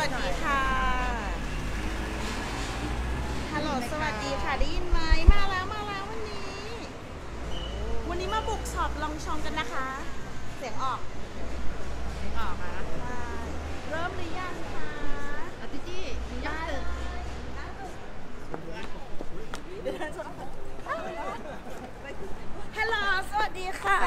วัสดีค่ะฮัลโหลสวัสดีค่ะได้ยินไหมมาแล้ววันนี้มาบุกช็อปลองชองกันนะคะเสียงออกค่ะเริ่มหรือยังคะจีจี้ยังตื่นฮัลโหลสวัสดีค่ะ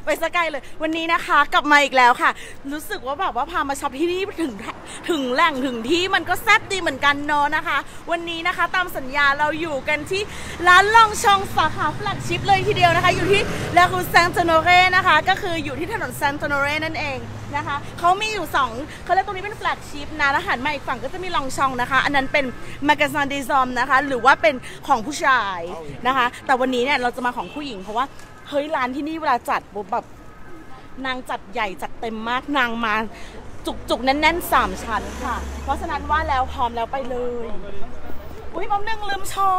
ไปสกายเลยวันนี้นะคะกลับมาอีกแล้วค่ะรู้สึกว่าแบบว่าพามาช็อปที่นี่ถึงแหล่งถึงที่มันก็แซ่บดีเหมือนกันเนาะนะคะวันนี้นะคะตามสัญญาเราอยู่กันที่ร้านลองชองสาขาแฟลกชิพเลยทีเดียวนะคะอยู่ที่ลาคูแซงต์โนเรนะคะก็คืออยู่ที่ถนนแซงต์โนเรนั่นเองนะคะเขามีอยู่2เขาเรียกตรงนี้เป็นแฟลกชิพนะแล้วหันมาอีกฝั่งก็จะมีลองชองนะคะอันนั้นเป็นแมกกาซานเดซอมนะคะหรือว่าเป็นของผู้ชายนะคะแต่วันนี้เนี่ยเราจะมาของผู้หญิงเพราะว่าเฮ้ยร้านที่นี่เวลาจัดแบบนางจัดใหญ่จัดเต็มมากนางมาจุกแน่นๆ3ชั้นค่ะเพราะฉะนั้นว่าแล้วพร้อมแล้วไปเลยอุ้ยป๊อปนึงลืมชอ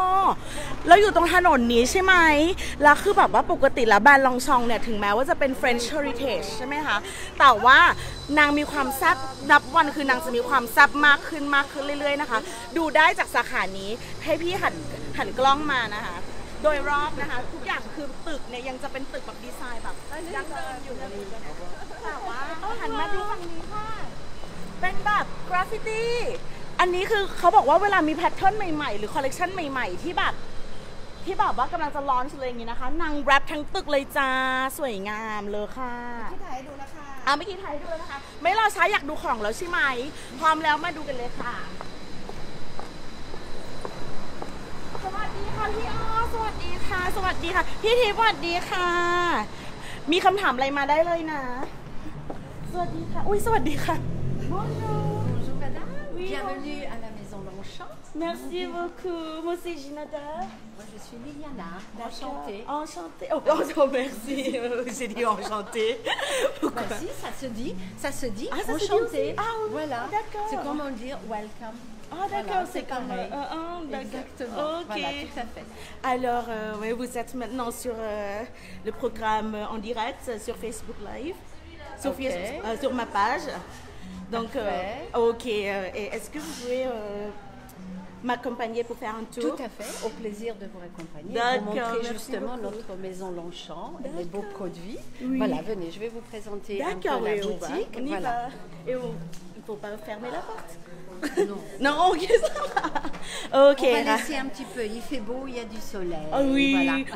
แล้วอยู่ตรงถนนนี้ใช่ไหมแล้วคือแบบว่าปกติแล้วแบรนด์ลองชองเนี่ยถึงแม้ว่าจะเป็น French Heritage ใช่ไหมคะแต่ว่านางมีความแซ่บนับวันคือนางจะมีความแซ่บมากขึ้นเรื่อยๆนะคะดูได้จากสาขานี้ให้พี่หันกล้องมานะคะโดยรอบนะคะทุกอย่างคือตึกเนี่ยยังจะเป็นตึกแบบดีไซน์แบบดั้งเดิมอยู่เลยแต่ว่าหันมาดูฝั่งนี้ค่ะเป็นแบบกราฟฟิตี้อันนี้คือเขาบอกว่าเวลามีแพทเทิร์นใหม่ๆหรือคอลเลกชันใหม่ๆที่แบบว่ากำลังจะลอนช์เลยอย่างนี้นะคะนางแรปทั้งตึกเลยจ้าสวยงามเลยค่ะที่ถ่ายดูแล้วค่ะเมื่อกี้ถ่ายดูแล้วนะคะไม่รอช้าอยากดูของแล้วใช่ไหมพร้อมแล้วมาดูกันเลยค่ะสวัสดีค่ะพี่อ้อสวัสดีค่ะสวัสดีค่ะพี่ทิพย์สวัสดีค่ะมีคำถามอะไรมาได้เลยนะสวัสดีค่ะอุ้ยสวัสดีค่ะ Bonjour madame bienvenue à la maison Longchamp Merci beaucoup moi c'est Ginada moi je suis Liliana enchantée oh merci j'ai dit enchantée bah si ça se dit enchantée voilà d'accord c'est comment dire welcome ah d'accord c'est comme exactement voilà tout à fait alors ouais, vous êtes maintenant sur le programme en direct sur Facebook Live sur ma page donc ok et est-ce que vous pouvez m'accompagner pour faire un tour tout à fait au plaisir de vous accompagner vous montrer justement notre maison Longchamp et les beaux produits voilà venez je vais vous présenter un peu la boutique on y va et il ne faut pas fermer la porte non ok ça va ok on va laisser un petit peu il fait beau il y a du soleil oui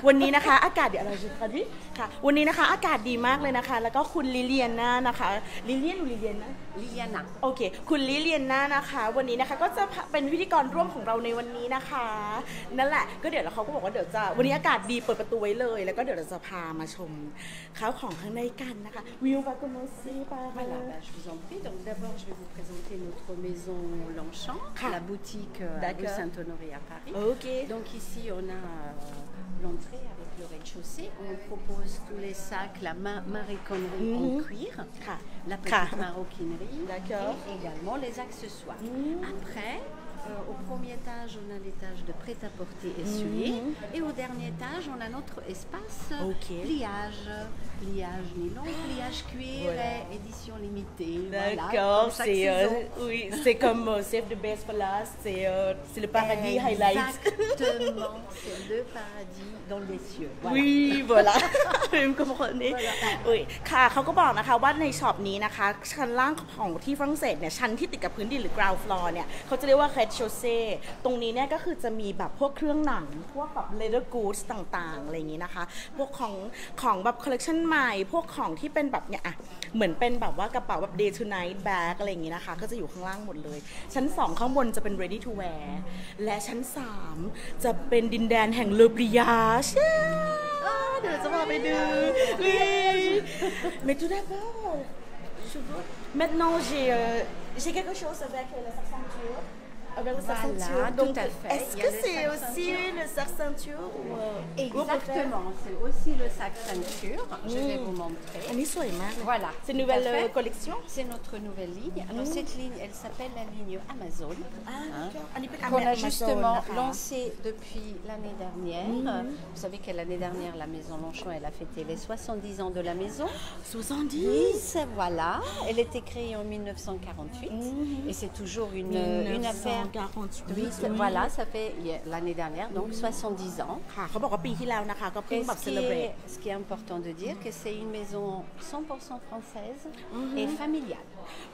วันนี้นะคะอากาศเดี๋ยวเราจะทดิค่ะวันนี้นะคะอากาศดีมากเลยนะคะแล้วก็คุณลิเลียนานะคะลิเลียนหรือลิเลียนนะลิเลียนาโอเคคุณลิเลียนานะคะวันนี้นะคะก็จะเป็นพิธีกรร่วมของเราในวันนี้นะคะนั่นแหละก็เดี๋ยวเขาก็บอกว่าเดี๋ยวจะวันนี้อากาศดีเปิดประตูไว้เลยแล้วก็เดี๋ยวเราจะพามาชมข้าวของข้างในกันนะคะวิวva commencer par voilà je vous en prie donc d'abord je vais vous présenter notre maison Longchamp la boutique rue Saint-Honoré à Paris donc ici on a l'entrée avec le rez-de-chaussée on propose tous les sacs la maroquinerie en cuir la petite maroquinerie et également les accessoires après au premier étage, on a l'étage de prêt-à-porter essuyé et au dernier étage, on a notre espace pliage nylon, pliage cuir et édition limitée. D'accord, oui, c'est comme Save the Best for Last, c'est le paradis highlight. Exactement, c'est le paradis dans les cieux. Voilà. Oui, voilà, vous comprenez. Oui, ค่ะเขาก็บอกนะคะว่าในช็อปนี้นะคะชั้นล่างของที่ฝรั่งเศสเนี่ยชั้นที่ติดกับพื้นดินหรือ ground floor เนี่ยเขาจะเรียกว่าโชเซ่ตรงนี้เนี่ยก็คือจะมีแบบพวกเครื่องหนังพวกแบบ leather goods ต่างๆอะไรอย่างนี้นะคะพวกของแบบ collection ใหม่พวกของที่เป็นแบบเนี่ยเหมือนเป็นแบบว่ากระเป๋าแบบ day to night bag อะไรอย่างนี้นะคะก็จะอยู่ข้างล่างหมดเลยชั้น2ข้างบนจะเป็น ready to wear และชั้น3จะเป็นดินแดนแห่งเลอปริยาเดี๋ยวจะพาไปดูmais tout d'abord maintenant j'ai quelque chose avec la ceinture avec le sac ceinture. Donc, est-ce que c'est aussi le sac ceinture ou Exactement, c'est aussi le sac ceinture. Je vais vous montrer. Voilà. C'est une nouvelle collection. C'est notre nouvelle ligne. Alors cette ligne, elle s'appelle la ligne Amazon. Qu'on a justement lancée depuis l'année dernière. Vous savez que l'année dernière, la Maison Longchamp, elle a fêté les 70 ans de la maison. 70. Voilà. Elle était créée en 1948 et c'est toujours une affaire. 1948. Voilà, ça fait l'année dernière, donc 70 ans. Ce qui est important de dire, que c'est une maison 100% française et familiale.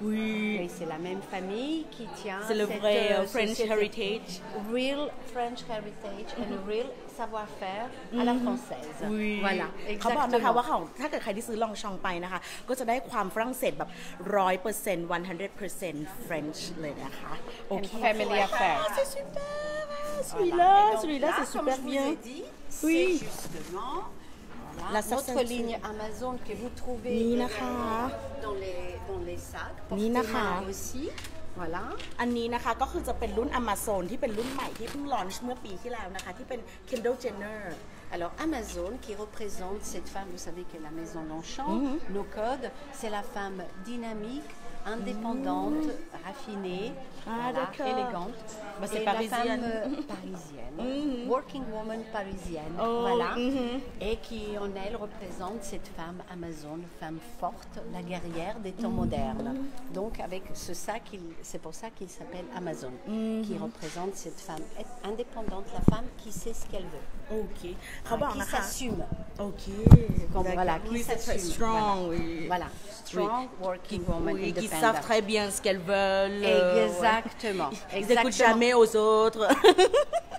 Oui, c'est la même famille qui tient. C'est le vrai French heritage. Real French heritage and real savoir-faire à la française. Oui. Voilà, เขาบอกนะคะว่าถ้าเกิดใครที่ซื้อลองชองไปนะคะก็จะได้ความฝรั่งเศสแบบ 100% 100% French เลยนะคะโอเค Family affair. C'est super. Celui-là c'est super bien. Oui. Justement notre ligne Amazon que vous trouvez dans les sacs. Portez-main aussi. Voilà. อันนี้นะคะก็คือจะเป็นรุ่น Amazon ที่เป็นรุ่นใหม่ที่เพิ่งลอนช์เมื่อปีที่แล้วนะคะที่เป็น Kendall Jenner. Alors Amazon qui représente cette femme, vous savez que la maison Longchamp, nos codes, c'est la femme dynamique, indépendante, raffinée, élégante. Bah, c'est parisienne. La femme parisienne, working woman parisienne, voilà, et qui en elle représente cette femme Amazon, femme forte, la guerrière des temps modernes. Donc avec ce sac, c'est pour ça qu'il s'appelle Amazon, qui représente cette femme indépendante, la femme qui sait ce qu'elle veut. Ok. Qui s'assume. Ok. Voilà, qui s'assume. Strong, voilà. Strong working woman independent. Qui savent très bien ce qu'elles veulent. Exactement. Ils n'écoutent jamais aux autres.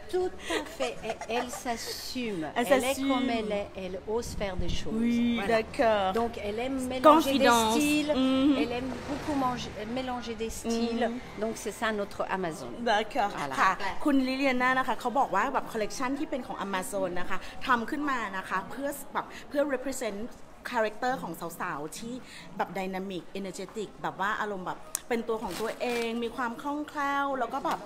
Tout à fait. Et elle s'assume. Elle est comme elle est. Elle ose faire des choses. Oui, voilà. D'accord. Donc elle aime mélanger des styles. Elle aime beaucoup mélanger des styles. Donc c'est ça notre Amazon. D'accord. ค่ะคุณลิเลียนานะคะเขาบอกว่าแบบคอลเลกชันที่เป็นของ Amazon นะคะทำขึ้นมานะคะเพื่อ represent character ของสาวๆที่แบบ dynamic energetic แบบว่าอารมณ์แบบเป็นตัวของตัวเองมีความคล่องแคล่วแล้วก็แบบ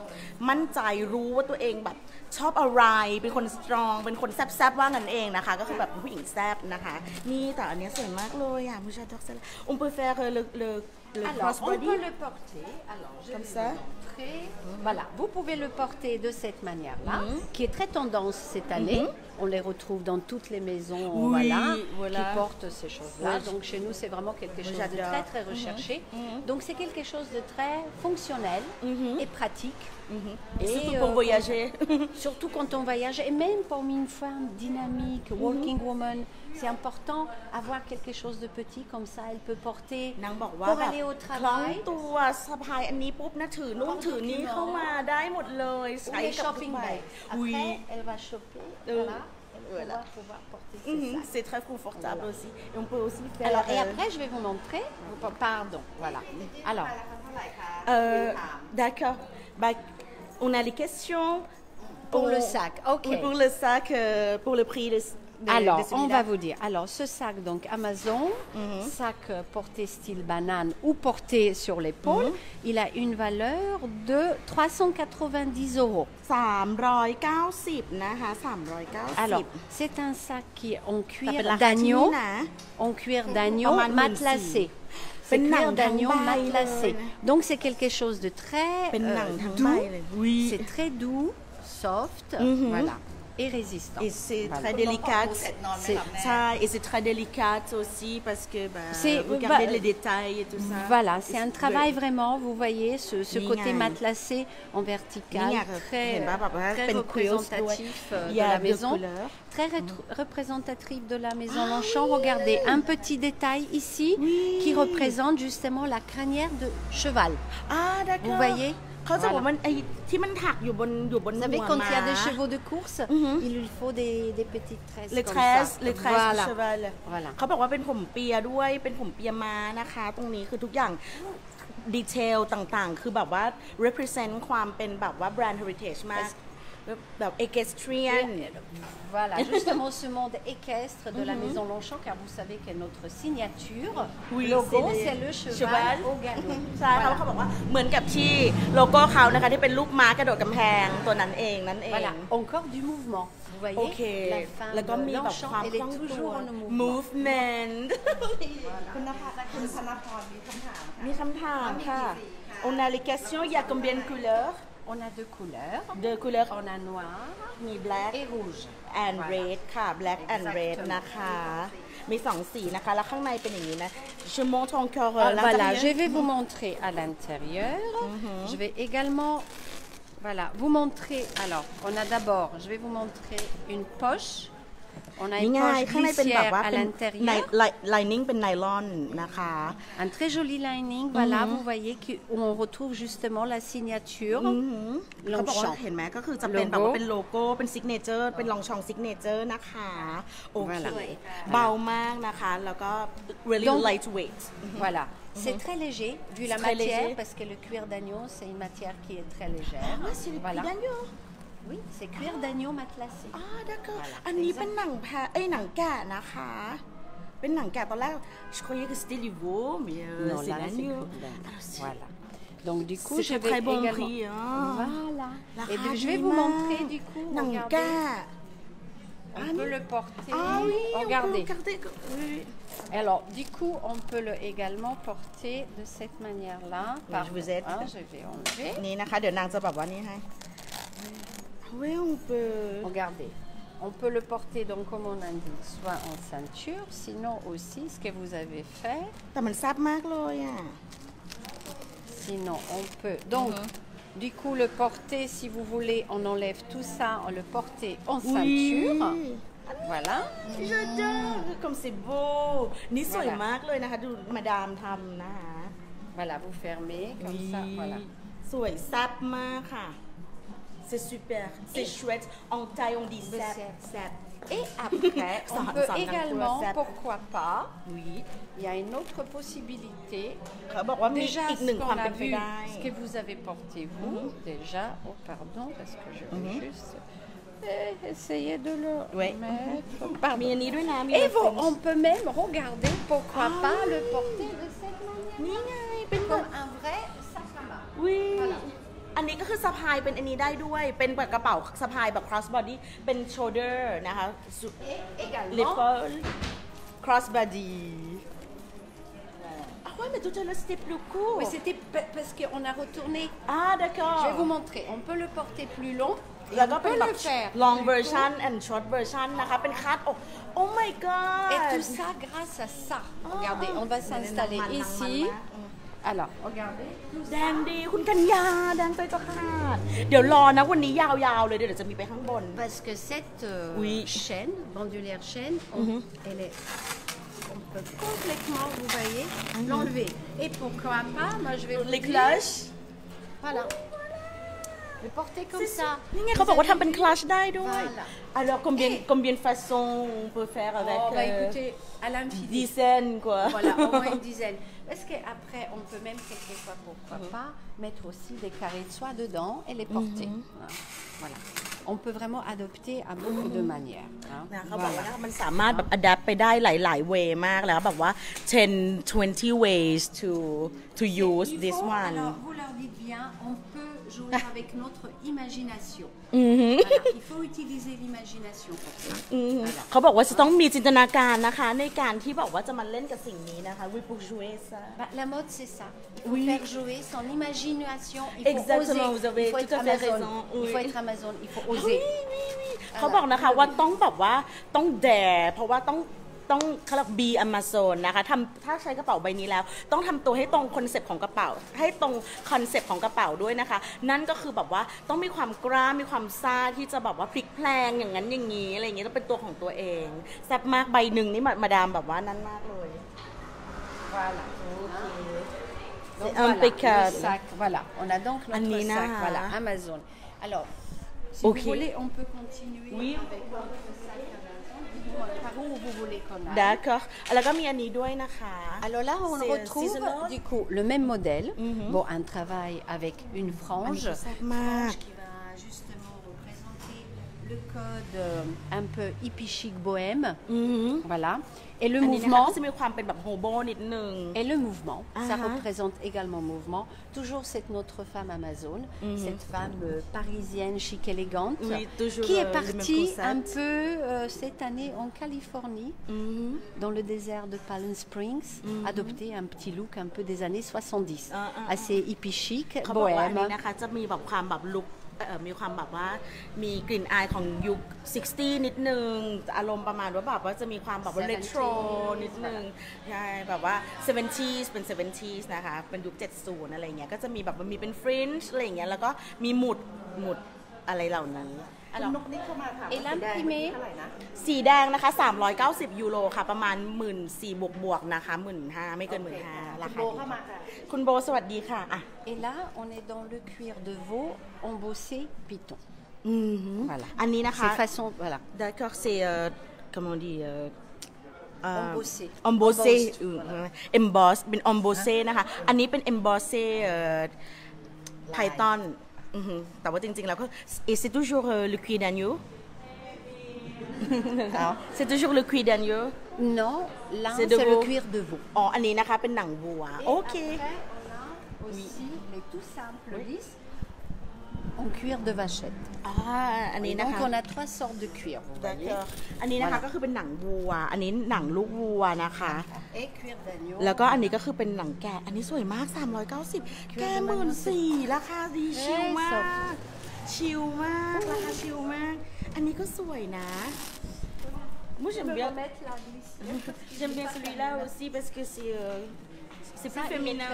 มั่นใจรู้ว่าตัวเองแบบชอบอะไรเป็นคน strong เป็นคนแซ่บๆว่างั้นเองนะคะก็คือแบบผู้หญิงแซ่บนะคะนี่แต่อันนี้สวยมากเลยอ่ะผู้ชายท็อกซ์on peut faire le crossbody. On peut le porter. Alors, comme ça. Voilà, vous pouvez le porter de cette manière-là, qui est très tendance cette année. On les retrouve dans toutes les maisons, qui portent ces choses-là. Donc chez nous, c'est vraiment quelque chose de très très recherché. Donc c'est quelque chose de très fonctionnel et pratique. Et surtout pour voyager. Surtout quand on voyage, et même pour une femme dynamique, working woman, c'est important d'avoir quelque chose de petit comme ça. Elle peut porter pour aller au travail. ตัวสะพายอันนี้ปุ๊บนะถือนู่นถือนี่เข้ามาได้หมดเลยใส่กับทุกใบ Après, elle va choper. Voilà. Pouvoir porter ses sacs. C'est très confortable aussi. Et on peut aussi faire. Alors, et après, je vais vous montrer. Pardon. Voilà. Alors. D'accord. Bah, on a les questions pour le sac. Ok. Pour le sac, pour le prix. Alors, on va vous dire. Alors, ce sac, donc Amazon, sac porté style banane ou porté sur l'épaule, il a une valeur de 390 €. 390 นะคะ390 Alors, c'est un sac qui est en cuir d'agneau matelassé. C'est cuir d'agneau matelassé. Donc, c'est quelque chose de très doux. C'est très doux, soft. Voilà. Et résistant. Et c'est très délicat. Et c'est très délicat aussi parce que regardez les détails et tout ça. Voilà, c'est un travail vraiment, vous voyez, ce côté matelassé en vertical, très représentatif de la maison, très représentatif de la maison Longchamp. Regardez, un petit détail ici qui représente justement la crinière de cheval. Ah, d'accord. Vous voyez? Vous savez, quand il y a des chevaux de course, il lui faut des petites tresses. Les tresses du cheval. เขาบอกว่าเป็นผมเปียด้วยเป็นผมเปียม้านะคะตรงนี้คือทุกอย่างดีเทลต่างๆคือแบบว่า represent ความเป็นแบบว่า brand heritage มาก แบบ equestrian voilà justement ce monde équestre de la maison Longchamp car vous savez que notre signature logo c'est le cheval au galop ใช่เขาบอกว่าเหมือนกับที่โลโก้เขานะคะที่เป็นรูปม้ากระโดดกำแพงตัวนั้นเองvoilà encore du mouvement vous voyez la femme แล้วก็มีแบบความคล่องตัว movement คุณนภาคุณธนพรมีคำถามค่ะ on a les questions il y a combien de couleurs on a deux couleurs on a noir มี black et rouge and red ค่ะ black and red นะคะมี2สีนะคะแล้วข้างในเป็นอย่างนี้นะ je montre encore voilà je vais vous montrer à l'intérieur je vais également voilà vous montrer alors on a d'abord je vais vous montrer une poche on a une poche glissière à l'intérieur lining เป็นไนลอนนะคะ un très joli lining voilà vous voyez où on retrouve justement la signature เขาบอกว่าเห็นไหมก็คือจะเป็นแบบว่าเป็นโลโก้เป็นซิกเนเจอร์เป็นลองชองซิกเนเจอร์นะคะโอเคเบามากนะคะแล้วก็ really lightweight voilà c'est très léger vu la matière parce que le cuir d'agneau c'est une matière qui est très légère c'est le cuir d'agneau oui c'est cuir d'agneau matelassé d'accord อันนี้เป็นหนังแพะหนังแกะนะคะเป็นหนังแกะตอนแรก je croyais que c'était du veau mais c'est l'agneau voilà donc du coup je vais également voilà et je vais vous montrer du coup regardez on peut le porter regardez alors du coup on peut le également porter de cette manière là je vous aide je vais enlever นี่นะคะเดี๋ยวนางจะแบบว่านี่ให้oui on peut regardez on peut le porter donc comme on indique soit en ceinture sinon aussi ce que vous avez fait แต่มันแซ่บมากเลยอ่ะ sinon on peut donc du coup le porter si vous voulez on enlève tout ça on le porter en ceinture voilà j'adore comme c'est beau นี่สวยมากเลยนะคะดูมาดามทำนะคะ voilà vous fermez comme ça voilà สวยแซ่บมากค่ะ c'est super c'est chouette en taille on dit sap et après on peut également pourquoi pas il y a une autre possibilité déjà ce que vous avez porté vous déjà pardon parce que je vais juste essayer de le mettre pardon et on peut même regarder pourquoi pas le porter de cette manière comme un vrai sac à main voilàอันนี้ก็คือสะพายเป็นอันนี้ได้ด้วยเป็นแบบกระเป๋าสะพายแบบ cross body เป็น shoulder นะคะ cross body ouais mais tout à l'heure c'était plus court oui c'était parce qu'on a retourné d'accord je vais vous montrer on peut le porter plus longแล้วก็เป็นแบบ long version and short version นะคะเป็นคาดอก oh my god et tout ça grâce à ça regardez on va s'installer ici alors regardez แดงดีคุณกัญญาแดงใจจะขาดเดี๋ยวรอนะวันนี้ยาวๆเลยเดี๋ยวจะมีไปข้างบน parce que cette chaîne bandoulière chaîne elle est on peut complètement vous voyez l'enlever et pourquoi pas moi je vais les cloches voilà le porter comme ça นี่ไงเขาบอกว่าทำเป็นคลัชได้ด้วย alors combien de façons on peut faire avec écoutez à l'infini dizaine quoi voilà au moins une dizaine parce qu'après on peut même quelquefois pourquoi pas mettre aussi des carrés de soie dedans et les porter voilà on peut vraiment adopter à beaucoup de manières เขาบอกว่ามันสามารถแบบ adapt ไปได้หลายๆ way มากแล้วแบบว่า10-20 ways to use this one alors vous leur dites bien on peut jouer avec notre imagination voilà, il faut utiliser l'imagination pour ça เขาบอกว่าจะต้องมีจินตนาการนะคะในการที่บอกว่าจะมาเล่นกับสิ่งนี้นะคะ oui pour jouer ça la mode c'est ça il faut faire jouer son imagination il faut exactement oser vous avez tout à fait raison il faut être Amazon il faut oser เขาบอกนะคะว่าต้องแบบว่าต้องแดร์เพราะว่าต้องเขาเรียก be Amazon นะคะถ้าใช้กระเป๋าใบนี้แล้วต้องทำตัวให้ตรงคอนเซปต์ของกระเป๋าให้ตรงคอนเซปต์ของกระเป๋าด้วยนะคะนั่นก็คือแบบว่าต้องมีความกล้ามีความซ่าที่จะแบบว่าพลิกแพลงอย่างนั้นอย่างนี้อะไรอย่างนี้ต้องเป็นตัวของตัวเองแซ่บมากใบหนึ่งนี่มาดามแบบว่านั่นมากเลย voilà c'est impeccable sac voilà on a donc notre sac voilà Amazon alors si vous voulez on peut continuer avec notre sac par où vous voulez qu'on aille. D'accord. แล้วก็มีอันนี้ด้วยนะคะ Alors là on retrouve du coup le même modèle. Bon un travail avec une frange qui va justement représenter le code un peu hippie chic bohème. Voilà. Et le mouvement, ça représente également mouvement. Toujours cette notre femme Amazon, cette femme parisienne chic élégante, qui est partie un peu cette année en Californie, dans le désert de Palm Springs, adopter un petit look un peu des années 70, assez hippie chic, bohème. มีความแบบว่ามีกลิ่นอายของยุค 60 นิดนึงอารมณ์ประมาณว่าแบบว่าจะมีความแบบว่าเรโทรนิดนึงใช่แบบว่า 70s เป็น 70s นะคะเป็นยุค 70 อะไรเงี้ยก็จะมีแบบมันมีเป็นฟรินช์อะไรเงี้ยแล้วก็มีหมุดอะไรเหล่านี้นกนี่เข้ามาค่ะสีแดงนะคะ390 ยูโรค่ะประมาณ 14,000 บวกๆนะคะ 15,000 ไม่เกิน 15,000 ราคาดีค่ะคุณโบสวัสดีค่ะอ่ะ Et là on est dans le cuir de veau embossé python. Voilà. อันนี้นะคะ C'est façon voilà. D'accord, c'est comment on dit embossé. embossé emboss เป็น embossé นะคะอันนี้เป็น embossé Python แต่ว่าจริงๆแล้วก็ c'est toujours le cuir d'agneau c'est toujours le cuir d'agneau non là c'est le cuir de veau อ๋ออันนี้นะคะเป็นหนังวัวโอเค aussi les tout simples lisses en cuir de vachette อันนี้นะคะ donc on a 3 sortes de cuir อันนี้นะคะก็คือเป็นหนังวัวอันนี้หนังลูกวัวนะคะ et cuir d'agneau แล้วก็อันนี้ก็คือเป็นหนังแกะอันนี้สวยมาก390แกะ 14,000 ราคาดีชิลมากราคาชิลมากอันนี้ก็สวยนะmoi j'aime bien celui-là aussi parce que c'est plus féminin.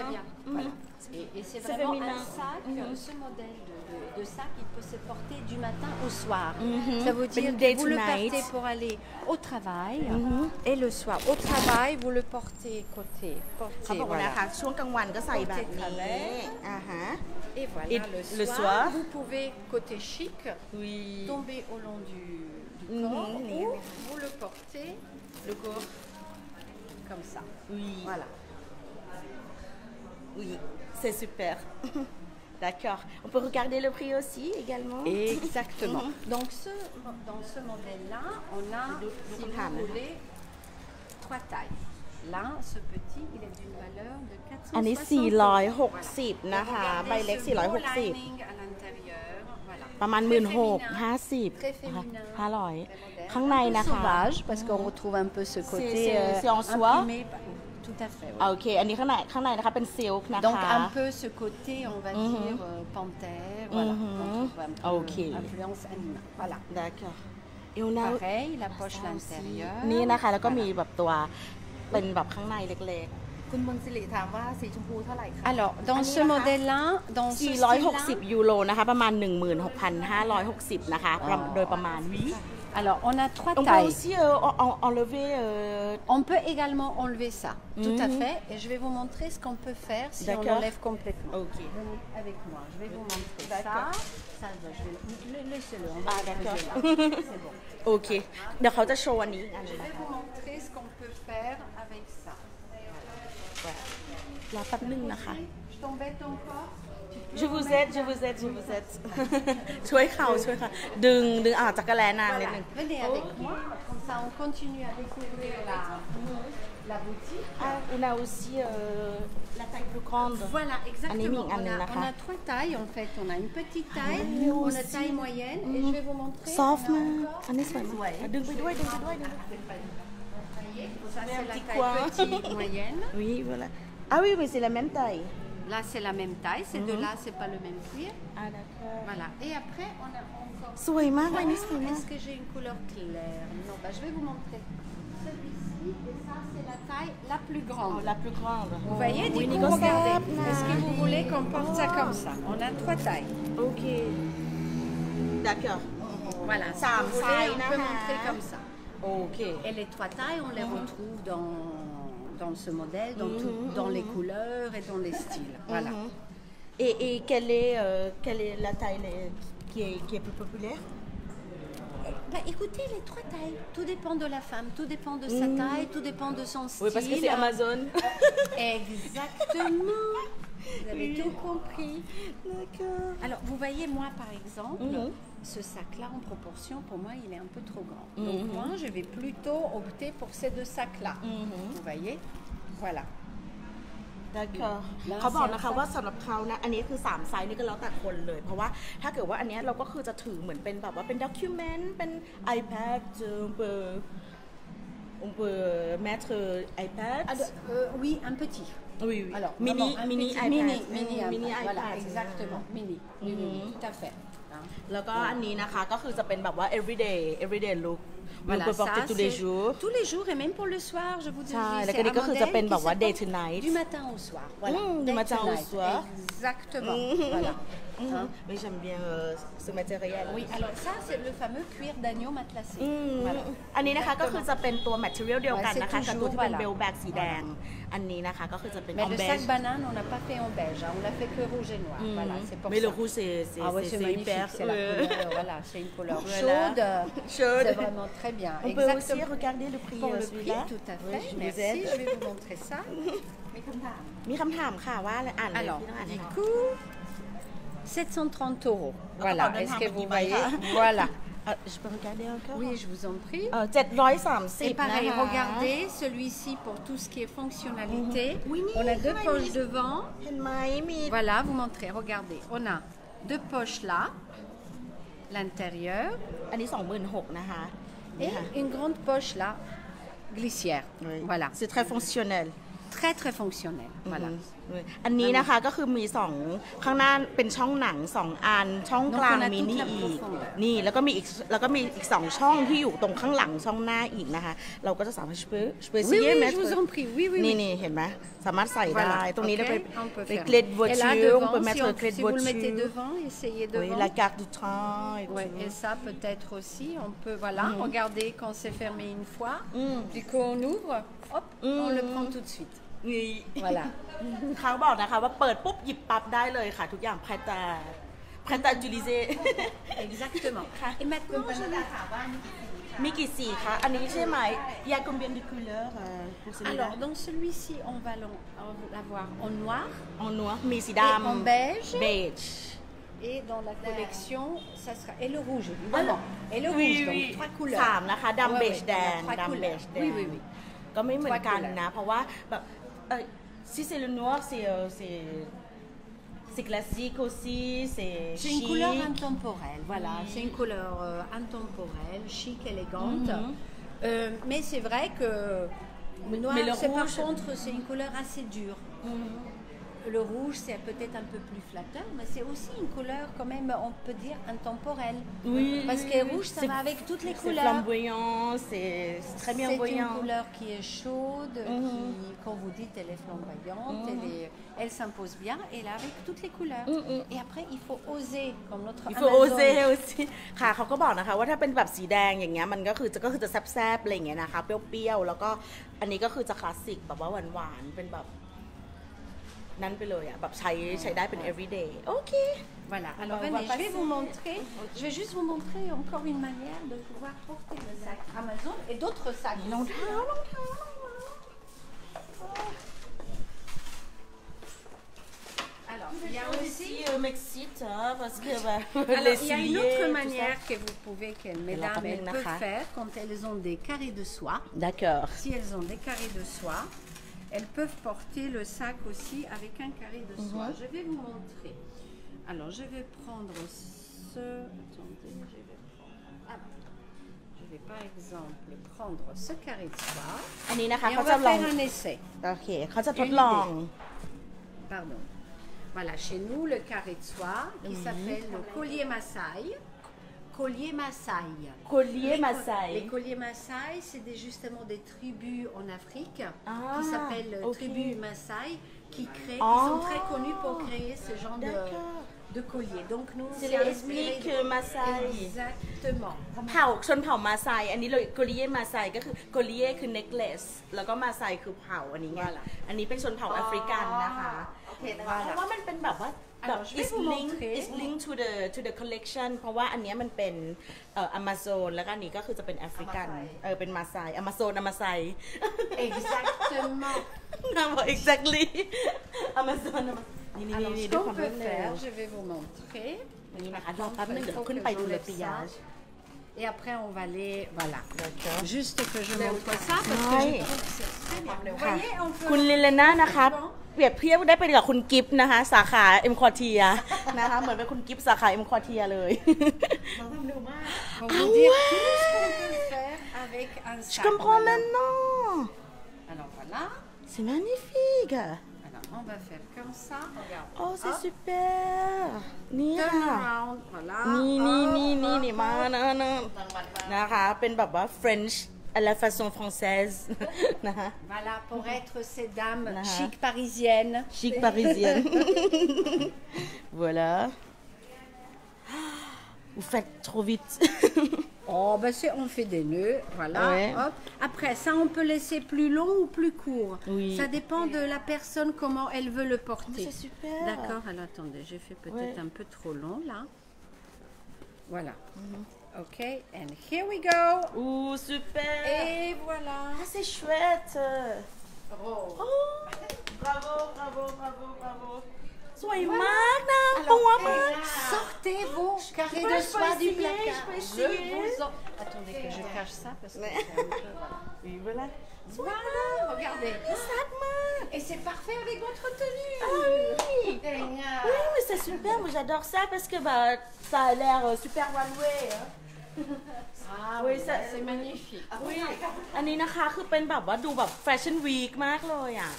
Et c'est vraiment un sac, ce modèle de sac, il peut se porter du matin au soir. Ça veut dire que vous le portez pour aller au travail et le soir. Au travail, vous le portez côté. Voilà. Et voilà, le soir, vous pouvez, côté chic, tomber au long du corps ou vous le portez le corps comme ça. Voilà. Oui, c'est super. D'accord. On peut regarder le prix aussi également. Exactement. Donc dans ce modèle-là, on a, si vous voulez, 3 tailles. Là, ce petit, il est d'une valeur de 460. อันนี้460นะคะใบเล็ก460 ประมาณ 16,050 500 ข้างในนะคะ sauvage parce qu'on retrouve un peu ce côté c'est en soie. Tout à fait. โอเคอันนี้ข้างในนะคะเป็นซิลค์นะคะ Donc un peu ce côté on va dire panthère voilà. On trouve un peu influence animale. Voilà. D'accord. Et on a pareil la poche l'intérieur. นี่นะคะแล้วก็มีแบบตัวเป็นแบบข้างในเล็กๆคุณมนต์สิริถามว่าสีชมพูเท่าไหร่คะ Alors dans ce modèle-là dans ce 460 ยูโรนะคะประมาณ 16,560 นะคะโดยประมาณวิ Alors, on a 3 tailles. On peut aussi enlever... On peut également enlever ça, tout à fait. Et je vais vous montrer ce qu'on peut faire si on l'enlève complètement. Ok. Venez avec moi, je vais vous montrer ça. Ça, je vais... Laissez-le, on va d'accord. C'est bon. Ok. D'accord, je vais vous montrer ce qu'on peut faire avec ça. Là, pas de ligne, là. Je t'embête encore. Je vous aide ช่วยเขาดึงออกจากกระแลนางนิดนึง Venez avec moi, comme ça on continue à découvrir la boutique. On a aussi la taille plus grande. Voilà, exactement. On a 3 tailles en fait. On a une petite taille, on a taille moyenne et je vais vous montrer. Soft มากอันนี้สวยมากดึงไปด้วยÇa c'est la taille petite moyenne. Oui, voilà. Ah oui, mais c'est la même taille. Là, c'est la même taille. Ces deux-là, c'est pas le même cuir. Ah, d'accord. Voilà. Et après, on a encore... Est-ce que j'ai une couleur claire? Non, je vais vous montrer. Celui-ci, et ça, c'est la taille la plus grande. Oh, la plus grande. Vous voyez, du coup, regardez. Est-ce que vous voulez qu'on porte ça comme ça? On a 3 tailles. Ok. D'accord. Voilà. Ça, on peut montrer comme ça. Ok. Et les 3 tailles, on les retrouve dans ce modèle, dans les couleurs et dans les styles. Voilà. Et quelle est la taille qui est plus populaire? Écoutez, les 3 tailles. Tout dépend de la femme, tout dépend de sa taille, tout dépend de son style. Oui, parce que c'est Amazon. Exactement. Vous avez tout compris. D'accord. Alors, vous voyez, moi, par exemple, ce sac-là, en proportion, pour moi, il est un peu trop grand. Donc, moi, je vais plutôt opter pour ces deux sacs-là. Vous voyez? Voilà. D'accord เขาบอกนะคะว่าสำหรับเขานะอันนี้คือ3ไซส์นี่ก็แล้วแต่คนเลยเพราะว่าถ้าเกิดว่าอันนี้เราก็คือจะถือเหมือนเป็นแบบว่าเป็นด็อกิวเมนต์เป็น iPad on peut mettre iPad oui un petit oui alors mini iPad mini voilà exactement mini tout à fait แล้วก็อันนี้นะคะก็คือจะเป็นแบบว่า everyday look Voilà, ça, tous les jours et même pour le soir, je vous dis. C'est un modèle day to night. Du matin au soir. Voilà. Du matin au soir. Exactement. Voilà. Mais j'aime bien ce matériel. Oui, alors ça, c'est le fameux cuir d'agneau matelassé. Voilà. อันนี้นะคะก็คือจะเป็นตัว material เดียวกันนะคะกับตัวที่เป็น bell bag สีแดงอันนี้นะคะก็คือจะเป็น Mais le sac banane, on n'a pas fait en beige, on l'a fait que rouge et noir. Voilà, c'est pour ça. Mais le rouge, c'est hyper. C'est la couleur, voilà, c'est une couleur chaude. C'est vraiment très bien. On peut aussi regarder le prix. Pour le prix, tout à fait. Merci, je vais vous montrer ça. มีคำถามค่ะว่าอ่านเลย Alors, du coup, 730 €. Voilà, est-ce que vous voyez? Voilà. Je peux regarder encore? Oui, je vous en prie. 730 Et pareil, regardez, celui-ci pour tout ce qui est fonctionnalité. On a deux poches devant. Voilà, vous montrez, regardez. On a deux poches là, l'intérieur. อันนี้ 26,000 นะคะ Et une grande poche là, glissière. Voilà. C'est très fonctionnel. Très très fonctionnel. Voilà. อันนี้นะคะก็คือมี2ข้างหน้าเป็นช่องหนัง2อันช่องกลางมินิอีกนี่แล้วก็มีอีก2ช่องที่อยู่ตรงข้างหลังช่องหน้าอีกนะคะเราก็จะสามารถนี่เห็นไหมสามารถใส่ได้ตรงนี้ได้ไปเกล็ดวัวชิวไปแมทเทอร์เกล็ดวัวชิวla carte du train et ça peut-être aussi on peut voilà regarder quand c'est fermé une fois puis quand on ouvre hop on le prend tout de suite voilà เขาบอกนะคะว่าเปิดปุ๊บหยิบปั๊บได้เลยค่ะทุกอย่างprêt à utiliser exactement et maintenant je vais savoir มีกี่สีคะอันนี้ใช่ไหม il y a combien de couleurs alors dans celui-ci on va l'avoir en noir มีสีดำ en beige et dans la collection ça sera et le rouge évidemment et le rouge donc 3 couleurs 3นะคะดำเบจแดงoui ก็ไม่เหมือนกันนะเพราะว่าแบบsi c'est le noir c'est classique aussi c'est une couleur intemporelle voilà c'est une couleur intemporelle chic élégante mais c'est vrai que le noir par contre c'est une couleur assez dure le rouge c'est peut-être un peu plus flatteur mais c'est aussi une couleur quand même on peut dire intemporelle parce que rouge ça va avec toutes les couleurs c'est flamboyant c'est très bien voyant c'est une couleur qui est chaude qui quand vous dites elle est flamboyante elle s'impose bien et là avec toutes les couleurs et après il faut oser comme notre il faut oser aussi ค่ะเขาก็บอกนะคะว่าถ้าเป็นแบบสีแดงอย่างเงี้ยมันก็คือจะแซ่บๆอะไรอย่างเงี้ยนะคะเปรี้ยวๆแล้วก็อันนี้ก็คือจะคลาสสิกแบบว่าหวานๆเป็นแบบนั่นไปเลยอ่ะแบบใช้ได้เป็น everyday ok voilà alors venez je vais vous montrer je vais juste vous montrer encore une manière de pouvoir porter le sac Amazon et d'autres sacs รองเท้าalors il y a aussi Mexique parce que alors il y a une autre manière que vous pouvez que mesdames elles peuvent faire quand elles ont des carrés de soie d'accord si elles ont des carrés de soie elles peuvent porter le sac aussi avec un carré de soie. Je vais vous montrer. Alors, je vais prendre ce... Attendez, je vais par exemple prendre ce carré de soie. Et on va faire un essai. Ok, pardon. Voilà, chez nous, le carré de soie qui s'appelle le collier Maasai. Collier Maasai. Les colliers Maasai, c'est justement des tribus en Afrique qui s'appellent tribus Maasai qui sont très connues pour créer ce genre de collier. Donc nous, c'est les ethniques Maasai. Exactement. ชนเผ่ามาไซอันนี้เลยโกลิเย่มาไซก็คือโกลิเย่คือ necklace แล้วก็มาไซคือเผ่าอันนี้ไงอันนี้เป็นชนเผ่าแอฟริกันนะคะเพราะว่ามันเป็นแบบว่าis linked to the collection เพราะว่าอันนี้มันเป็นAmazon แล้วก็อันนี้ก็คือจะเป็นแอฟริกันเป็นมาไซAmazonมาไซ exactement exactly Amazon Alors, ce qu'on peut faire, je vais vous montrer. Et après, on va aller, voilà. Juste que je montre ça parce que je trouve que c'est très bien. Vous voyez, on peut... คุณลิเลน่านะคะเปรียบเทียบได้ไปกับคุณกิฟต์นะคะสาขาเอ็มคอเทียนะคะเหมือนเป็นคุณกิฟต์สาขาเอ็มคอเทียเลย Je comprends maintenant. Alors voilà. C'est magnifique. Alors on va faire comme ça. Regarde. Oh c'est super. นี่ค่ะ Voilà. นี่มานะคะเป็นแบบว่า French à la façon française. Voilà pour être ces dames chic parisiennes. Chic parisienne. Voilà. Vous faites trop vite. Oh, ben on fait des nœuds, voilà. Ouais. Hop. Après, ça, on peut laisser plus long ou plus court. Oui. Ça dépend de la personne, comment elle veut le porter. C'est super. D'accord, alors attendez, j'ai fait peut-être un peu trop long, là. Voilà. Ok, and here we go. Ouh, super. Et voilà. Ah, c'est chouette. Oh. Bravo, bravo, bravo, bravo. สวยมากนะตัวมาก Sortez vos carrés de soie du placard. Je vous en... Attendez que je cache ça parce que c'est un peu... Oui, voilà. Voilà, regardez. Et c'est parfait avec votre tenue. Ah oui. Oui, mais c'est super. Moi, j'adore ça parce que bah, ça a l'air super one-way. Ah oui, ça c'est magnifique. Oui. อันนี้นะคะคือเป็นแบบว่าดูแบบแฟชั่นวีคมากเลยอ่ะ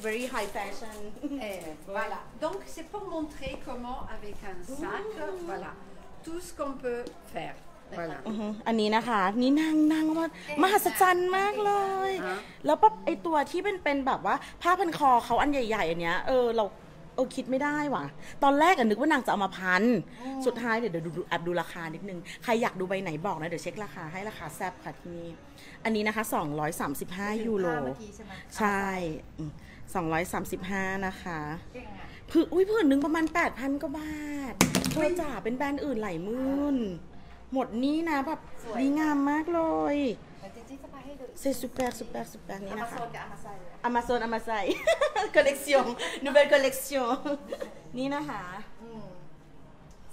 very high fashion. Et voilà. Donc c'est pour montrer comment avec un sac, voilà, tout ce qu'on peut faire. Voilà. อันนี้นะคะนี่นางว่ามหัศจรรย์มากเลยแล้วปั๊บไอตัวที่เป็นแบบว่าผ้าพันคอเขาอันใหญ่ๆอันเนี้ยเราคิดไม่ได้ว่ะตอนแรกนึกว่านางจะเอามาพันสุดท้ายเดี๋ยวดูราคานิดนึงใครอยากดูใบไหนบอกนะเดี๋ยวเช็คราคาให้ราคาแซ่บค่ะที่นี่อันนี้นะคะ235 ยูโรใช่235นะคะผืนนึงประมาณ 8,000 กว่าบาทเธอจ๋าเป็นแบรนด์อื่นหลายหมื่นหมดนี้นะแบบดีงามมากเลยC'est super นี่นะคะ Amazon collection nouvelle collection นี่นะคะ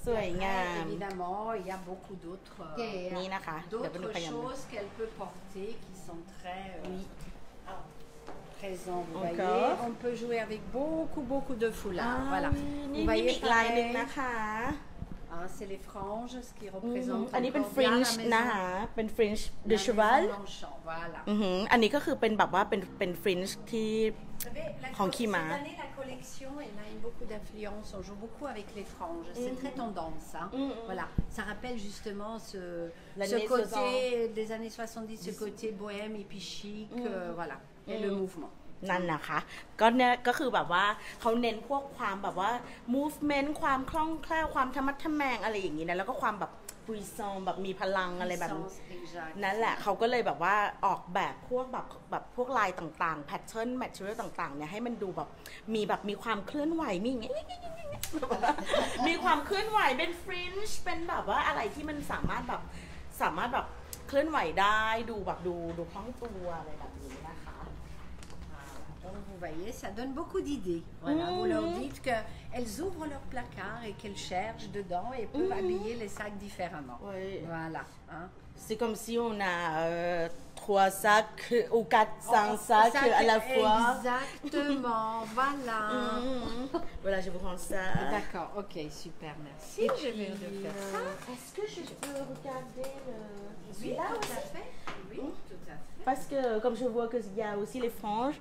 สวยงาม Évidemment il y a beaucoup d'autres นี่นะคะ choses qu'elle peut porter qui sont très présents vous voyez on peut jouer avec beaucoup de foulards voilà vous voyez อีกลายนึงนะคะ c'est les franges, ce qui représente อันนี้เป็น Fringe นะคะเป็น Fringe de cheval voilà อันนี้ก็คือเป็นแบบว่าเป็น Fringe ที่ของขี่ม้า Cette année la collection elle a eu beaucoup d'influence on joue beaucoup avec les franges c'est très tendance hein. Voilà ça rappelle justement ce côté des années 70 ce côté bohème et puis chic voilà et le mouvementนั่นนะคะก็เนี่ยก็คือแบบว่าเขาเน้นพวกความแบบว่า movement ความคล่องแคล่วความธรรมะทแมงอะไรอย่างนี้นะแล้วก็ความแบบปุยซองแบบมีพลังอะไรแบบนี้นั่นแหละเขาก็เลยแบบว่าออกแบบพวกแบบพวกลายต่างๆ pattern material ต่างๆเนี่ยให้มันดูแบบมีความเคลื่อนไหวมีอย่างเงี้ยมีความเคลื่อนไหวเป็น fringe เป็นแบบว่าอะไรที่มันสามารถแบบเคลื่อนไหวได้ดูแบบดูคล่องตัวอะไรแบบนี้นะคะ Donc vous voyez, ça donne beaucoup d'idées. Voilà, vous leur dites qu'elles ouvrent leur placard et qu'elles cherchent dedans et peuvent habiller les sacs différemment. Voilà. Hein. C'est comme si on a 3 sacs ou 4-5 sacs à la fois. Exactement, voilà. Voilà, je vous rends ça. D'accord, ok, super, merci. Et je vais refaire ça. Est-ce que je peux regarder celui-là tout à fait. Oui, tout à fait. Parce que comme je vois qu'il y a aussi les franges.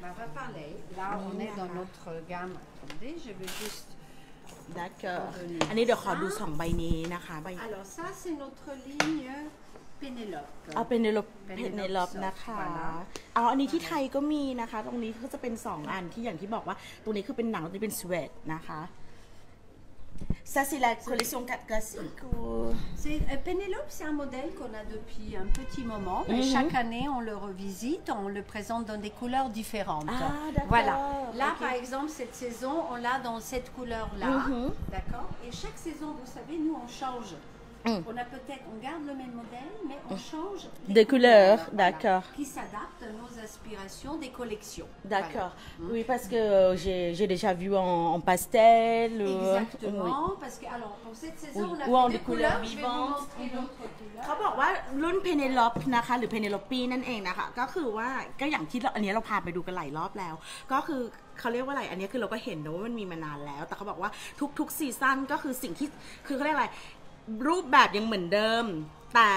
On va parler. Là, on est dans notre gamme. Attendez, je vais juste... D'accord. อันนี้เดี๋ยวขอดู2ใบนี้นะคะ Alors ça, c'est notre ligne Pénélope. Pénélope นะคะอันนี้ที่ไทยก็มีนะคะตรงนี้ก็จะเป็น2อันที่อย่างที่บอกว่าตรงนี้คือเป็นหนังตรงนี้เป็นสเวตนะคะ Ça, c'est la collection 4 classique ou... Pénélope, c'est un modèle qu'on a depuis un petit moment. Mais chaque année, on le revisite, on le présente dans des couleurs différentes. Ah, d'accord. Voilà. Là, par exemple, cette saison, on l'a dans cette couleur-là. D'accord. Et chaque saison, vous savez, nous, on change. On a peut-être, on garde le même modèle, mais on change de couleur, d'accord. Qui s'adapte à nos aspirations des collections. D'accord. Voilà. Oui, parce que j'ai déjà vu en pastel. Exactement, parce que alors pour cette saison, on a fait des couleurs vivantes. Je vais vous montrer l'autre couleur. เขาบอกว่ารุ่น Penelope นะคะหรือ Penelope นั่นเองนะคะก็คือว่าก็อย่างที่อันนี้เราพาไปดูกันหลายรอบแล้วก็คือเขาเรียกว่าอะไรอันนี้คือเราก็เห็นนะว่ามันมีมานานแล้วแต่เขาบอกว่าทุกซีซั่นก็คือสิ่งที่คือเขาเรียกอะไรรูปแบบยังเหมือนเดิมแต่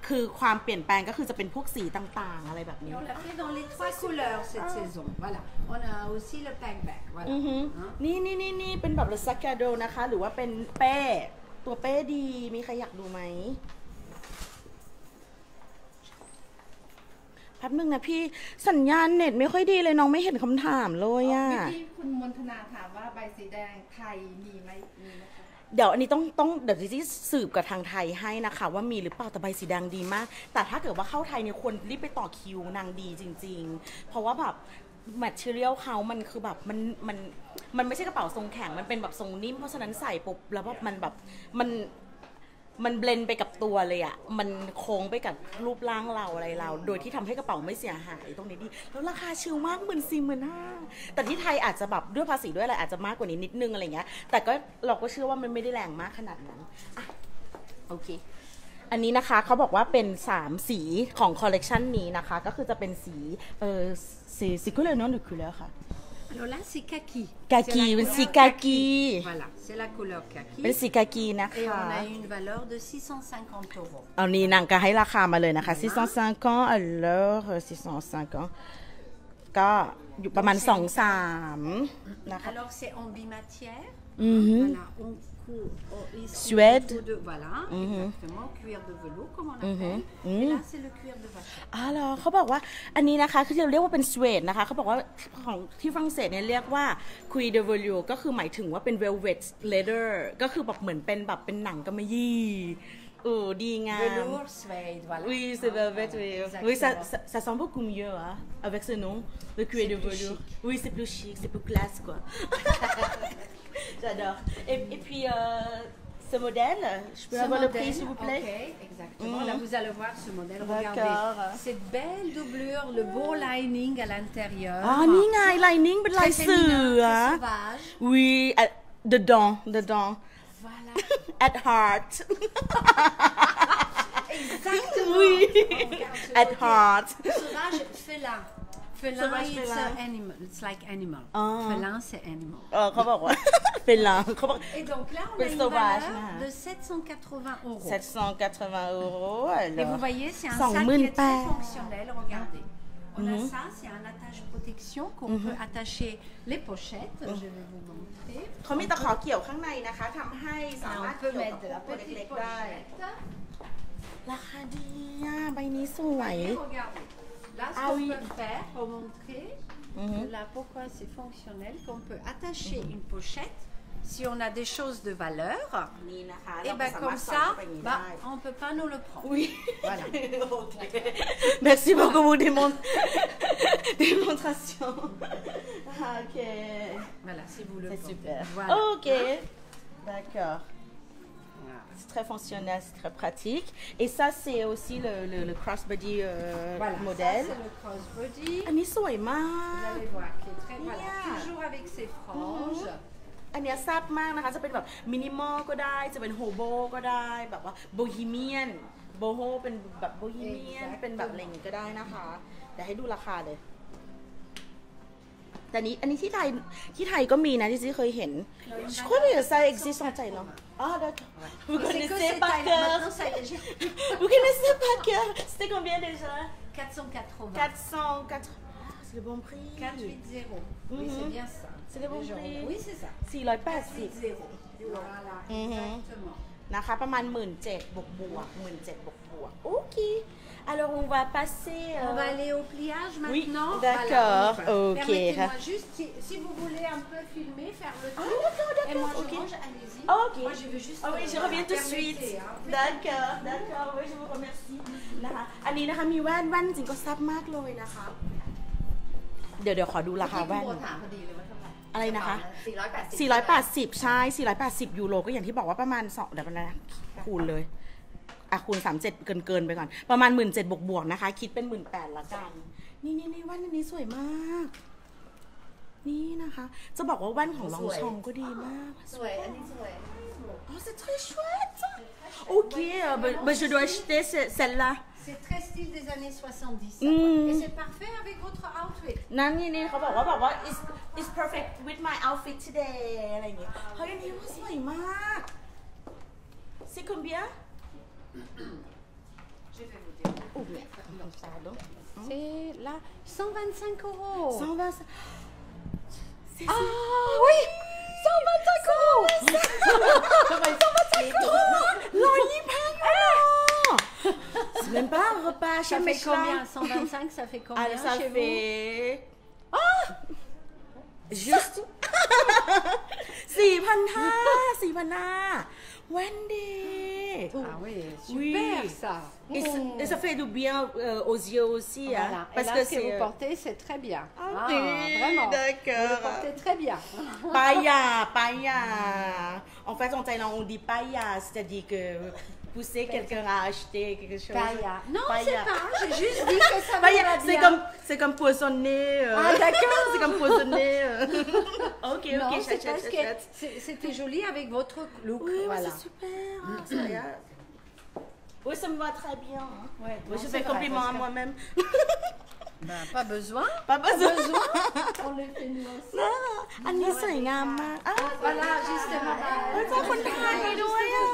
คือความเปลี่ยนแปลงก็คือจะเป็นพวกสีต่างๆอะไรแบบนี้ On l'a fait dans les 3 couleurs cette saison. Voilà. On a aussi le packback. Voilà. นี่เป็นแบบle sac à dosนะคะหรือว่าเป็นเป้ตัวเป้ดีมีใครอยากดูไหมแป๊บนึงนะพี่สัญญาณเน็ตไม่ค่อยดีเลยน้องไม่เห็นคำถามเลยอ่ะที่คุณมนทนาถามว่าใบสีแดงไทยมีไหมมีไหมคะเดี๋ยวอันนี้ต้องเดี๋ยวที่สืบกับทางไทยให้นะคะว่ามีหรือเปล่าแต่ใบสีแดงดีมากแต่ถ้าเกิดว่าเข้าไทยเนี่ยควรรีบไปต่อคิวนางดีจริงๆเพราะว่าแบบแมทเทียลเขามันคือแบบมันไม่ใช่กระเป๋าทรงแข็งมันเป็นแบบทรงนิ่มเพราะฉะนั้นใส่ปุ๊บแล้วแบบมันแบบมันเบลนไปกับตัวเลยอ่ะมันโค้งไปกับรูปร่างเราอะไรเราโดยที่ทำให้กระเป๋าไม่เสียหายตรงนี้ดีแล้วราคาชิลมาก14,000-15,000แต่ที่ไทยอาจจะแบบด้วยภาษีด้วยอะไรอาจจะมากกว่านี้นิดนึงอะไรเงี้ยแต่ก็เราก็เชื่อว่ามันไม่ได้แรงมากขนาดนั้นอ่ะโอเคอันนี้นะคะเขาบอกว่าเป็น3สีของคอลเลกชันนี้นะคะก็คือจะเป็นสีc'est quoi le nom de couleur ค่ะAlors là, c'est kaki. Kaki, c'est kaki. Voilà, c'est la couleur kaki. C'est kaki นะคะ Et on a une valeur de 650 euros. เอานี่นางก็ให้ราคามาเลยนะคะ650 alors 650ก็อยู่ประมาณ2-3นะคะ Alors c'est en bimatière. Voilà, on coud Suède. Voilà, exactement, cuir de velours comme on appelle. Et là c'est le cuir de vache. เหรอเขาบอกว่าอันนี้นะคะคือเราเรียกว่าเป็นสเวดนะคะเขาบอกว่าของที่ฝรั่งเศสเนี่ยเรียกว่า cuir de velours ก็คือหมายถึงว่าเป็น velvet leather ก็คือแบบเหมือนเป็นแบบเป็นหนังกำมะยี่ดีงาม Velours suède, voilà. Oui, c'est velvet, oui, ça sent beaucoup mieux hein, avec ce nom, le cuir de velours. Oui, c'est plus chic, c'est plus classe quoi. J'adore. Et puis ce modèle, je peux avoir le prix s'il vous plaît? Ok, exactement. Là vous allez voir ce modèle. Regardez cette belle doublure, le beau lining à l'intérieur. Ah, นี่ไง lining เป็นลายเสือ sauvage. Oui, dedans. Voilà. At heart. Exactement. Oui. At heart. Sauvage, félin. Félin, it's like animal. Félin, c'est animal. เขาบอกว่าเป็นลาเขาบอก Et donc là, on a une valeur de 780 euros. 780 euros. Et vous voyez, c'est un sac qui est très fonctionnel. Regardez. On a ça, c'est un attache-protection qu'on peut attacher les pochettes. Je vais vous montrer. เขามีตะขอเกี่ยวข้างในนะคะทำให้สามารถ On peut mettre de la petite pochette. ราคาดีอ่ะใบนี้สวย Regardez. Là, ce qu'on peut faire pour montrer là pourquoi c'est fonctionnel, qu'on peut attacher une pochette si on a des choses de valeur. Et ben comme ça, on ne peut pas nous le prendre. Oui. Voilà. Okay. Merci beaucoup pour démonstration. Ok. Voilà, si vous le c'est portez. super. Voilà. Ok. D'accord. C'est très fonctionnel, c'est très pratique. Et ça, c'est aussi le crossbody voilà, modèle. Ça, c'est le crossbody. อันนี้สวยมาก Vous allez voir, qui est très voilà, toujours avec ses franges. อันนี้แซ่บมากนะคะจะเป็นแบบมินิมอลก็ได้จะเป็นโฮโบก็ได้แบบว่าโบฮีเมียนโบโฮเป็นแบบโบฮีเมียนเป็นแบบอะไรอย่างงี้ก็ได้นะคะเดี๋ยวให้ดูราคาเลยแต่นี้อันนี้ที่ไทยก็มีนะที่เคยเห็นก็มีไซส์ existe en Thaïlande ah d'accord vous connaissez par cœur vous connaissez par cœur c'était combien déjà 480 c'est le bon prix 480 oui c'est bien ça c'est le bon prix oui c'est ça 480 voilà exactement นะคะประมาณ 17,000 บวก โอเคalors on va passer on va aller au pliage maintenant oui d'accord ok permettez-moi juste si vous voulez un peu filmer faire le tour d'accord et moi je range allez-y ok moi je veux juste oui je reviens tout de suite d'accord oui je vous remercie นะคะอันนี้นะคะมีแว่นจริงก็ซับมากเลยนะคะเดี๋ยวขอดูราคาแว่นอะไรนะคะ480ใช่480 ยูโรก็อย่างที่บอกว่าประมาณ2เดี๋ยวนะคูณเลย คูณ37เกินไปก่อนประมาณ 17,000 บวกๆนะคะคิดเป็น 18,000 ละกันนี่แว่นอันนี้สวยมากนี่นะคะจะบอกว่าแว่นของลองชองก็ดีมากสวยอันนี้สวยอ๋อ c'est très chouette ok bah je dois acheter celle-là c'est très style des années 70 et c'est parfait avec votre outfit นั่นนี่เขาบอกว่าis perfect with my outfit today อะไรอย่างเงี้ยเฮ้ยอันนี้สวยมาก c'est combien je vais vous dire c'est là 125 €. 125 ah oui 125 €. c'est même pas un repas ça fait combien 125 ça fait combien ça chez fait juste 4,500 Wendy ah oui super ça et ça fait du bien aux yeux aussi voilà. hein, parce et là, que ce que vous portez c'est très bien vraiment d'accord vous le portez très bien païa en fait en Thaïlande on dit païa c'est-à-dire que pousser quelqu'un à acheter quelque chose. Païa. Non, c'est pas. J'ai juste dit que ça va bien. C'est comme poissonner. Ah d'accord. C'est comme poissonner. Ok, non, ok, c'est parce que c'était joli avec votre look. Oui, voilà. c'est super. Oui, ça me va très bien. Ouais, oui, je fais compliment à moi-même. Ben, pas besoin. Pas besoin. On le fait nous aussi. อันนี้สวยงามมาก voilà justement เจ้าคนไทยด้วยอ่ะ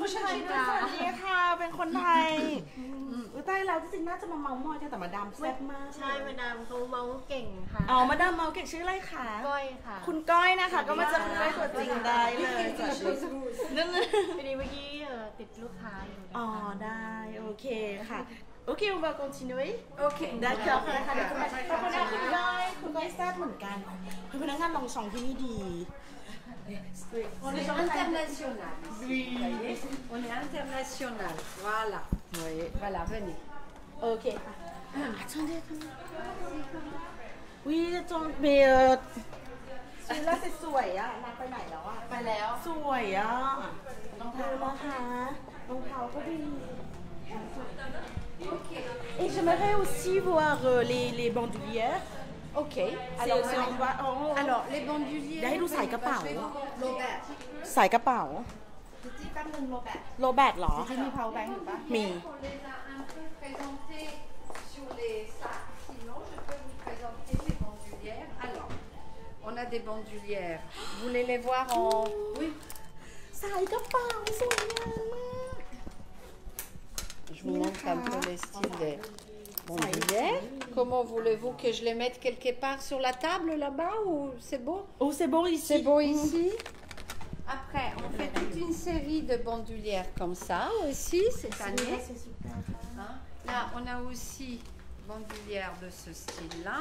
ผู้ชายสวัสดีค่ะเป็นคนไทยใต้เราจริงๆน่าจะมาเมามอยกันแต่มาดามแซ่บมากใช่มาดามเขาเมาเก่งค่ะอ๋อมาดามเมาเก่งชื่ออะไรคะก้อยค่ะคุณก้อยนะคะก็มาเจอคุณก้อยตัวจริงได้เลยนั่นเลย พอดีเมื่อกี้ติดลูกค้าอยู่อ๋อได้โอเคค่ะOk, on va continuer. Ok. D'accord. ขอบคุณนะคุณก้อยแซ่บเหมือนกันพนักงานลองชองที่นี่ดี On est international. Oui. On est international. Voilà. Oui. Voilà, venez. Ok. Attendez. Oui, mais celui-là c'est สวยอ่ะนางไปไหนแล้วอ่ะไปแล้วสวยอ่ะรองเท้านะคะรองเท้าก็ดี Okay. Et j'aimerais aussi voir les bandoulières. Ok. Alors, les เดี๋ยวให้ดูสายกระเป๋า โลแบต สายกระเป๋า ที่แป๊บนึงโลแบต โลแบตเหรอ ที่มี power bank อยู่ปะ มี On les a un peu présentés sur les sacs. Sinon, je peux vous présenter les bandoulières. Alors, on a des bandoulières. Vous voulez les voir en... Oui. สายกระเป๋าสวยงามมาก Je vous montre un peu les styles des bandoulières. Comment voulez-vous que je les mette quelque part sur la table là-bas ou c'est beau? Oh, c'est beau ici. C'est beau ici. Après, on fait toute une série de bandoulières comme ça aussi cette année. Hein? Là, on a aussi bandoulières de ce style-là.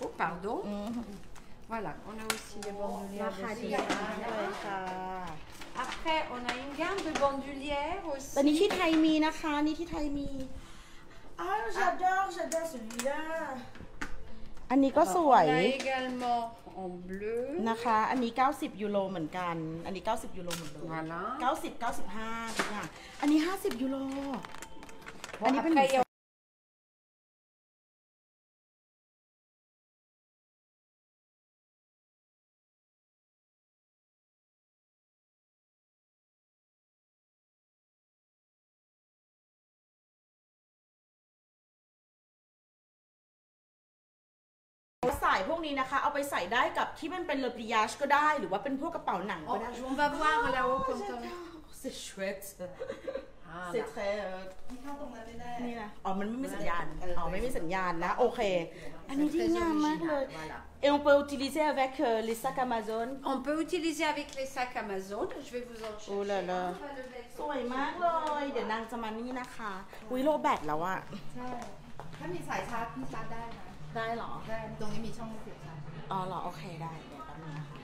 Oh, pardon. Voilà, on a aussi des bandoulières de ce style-là. Après, on a une gamme de bandoulières aussi. แต่นี่ที่ไทยมีนะคะนี่ที่ไทยมีj'adore celui-là อันนี้ก็สวย On a également en bleu นะคะอันนี้90ยูโรเหมือนกันอันนี้90ยูโรเหมือนกัน Voilà 90 95ทุกอย่างอันนี้50ยูโร อันนี้เป็นสายพวกนี้นะคะเอาไปใส่ได้กับที่มันเป็นเลปริยาชก็ได้หรือว่าเป็นพวกกระเป๋าหนังก็ได้ On va voir là-haut quand on... C'est chouette C'est très นี่นะอ๋อมันไม่มีสัญญาณอ๋อไม่มีสัญญาณนะโอเคอันนี้ดีงามมากเลย Et on peut utiliser avec les sacs Amazon. On peut utiliser avec les sacs Amazon. Je vais vous en chercher. Oh là là. สวยมากเลยเดี๋ยวนางจะมานี่นะคะอุ้ยโลแบตแล้วอะใช่ถ้ามีสายชาร์จพี่ชาร์จได้นะได้เหรอได้ตรงนี้มีช่องเสียบชาร์จอ๋อเหรอโอเคได้เดี๋ยวแป๊บนึงนะคะ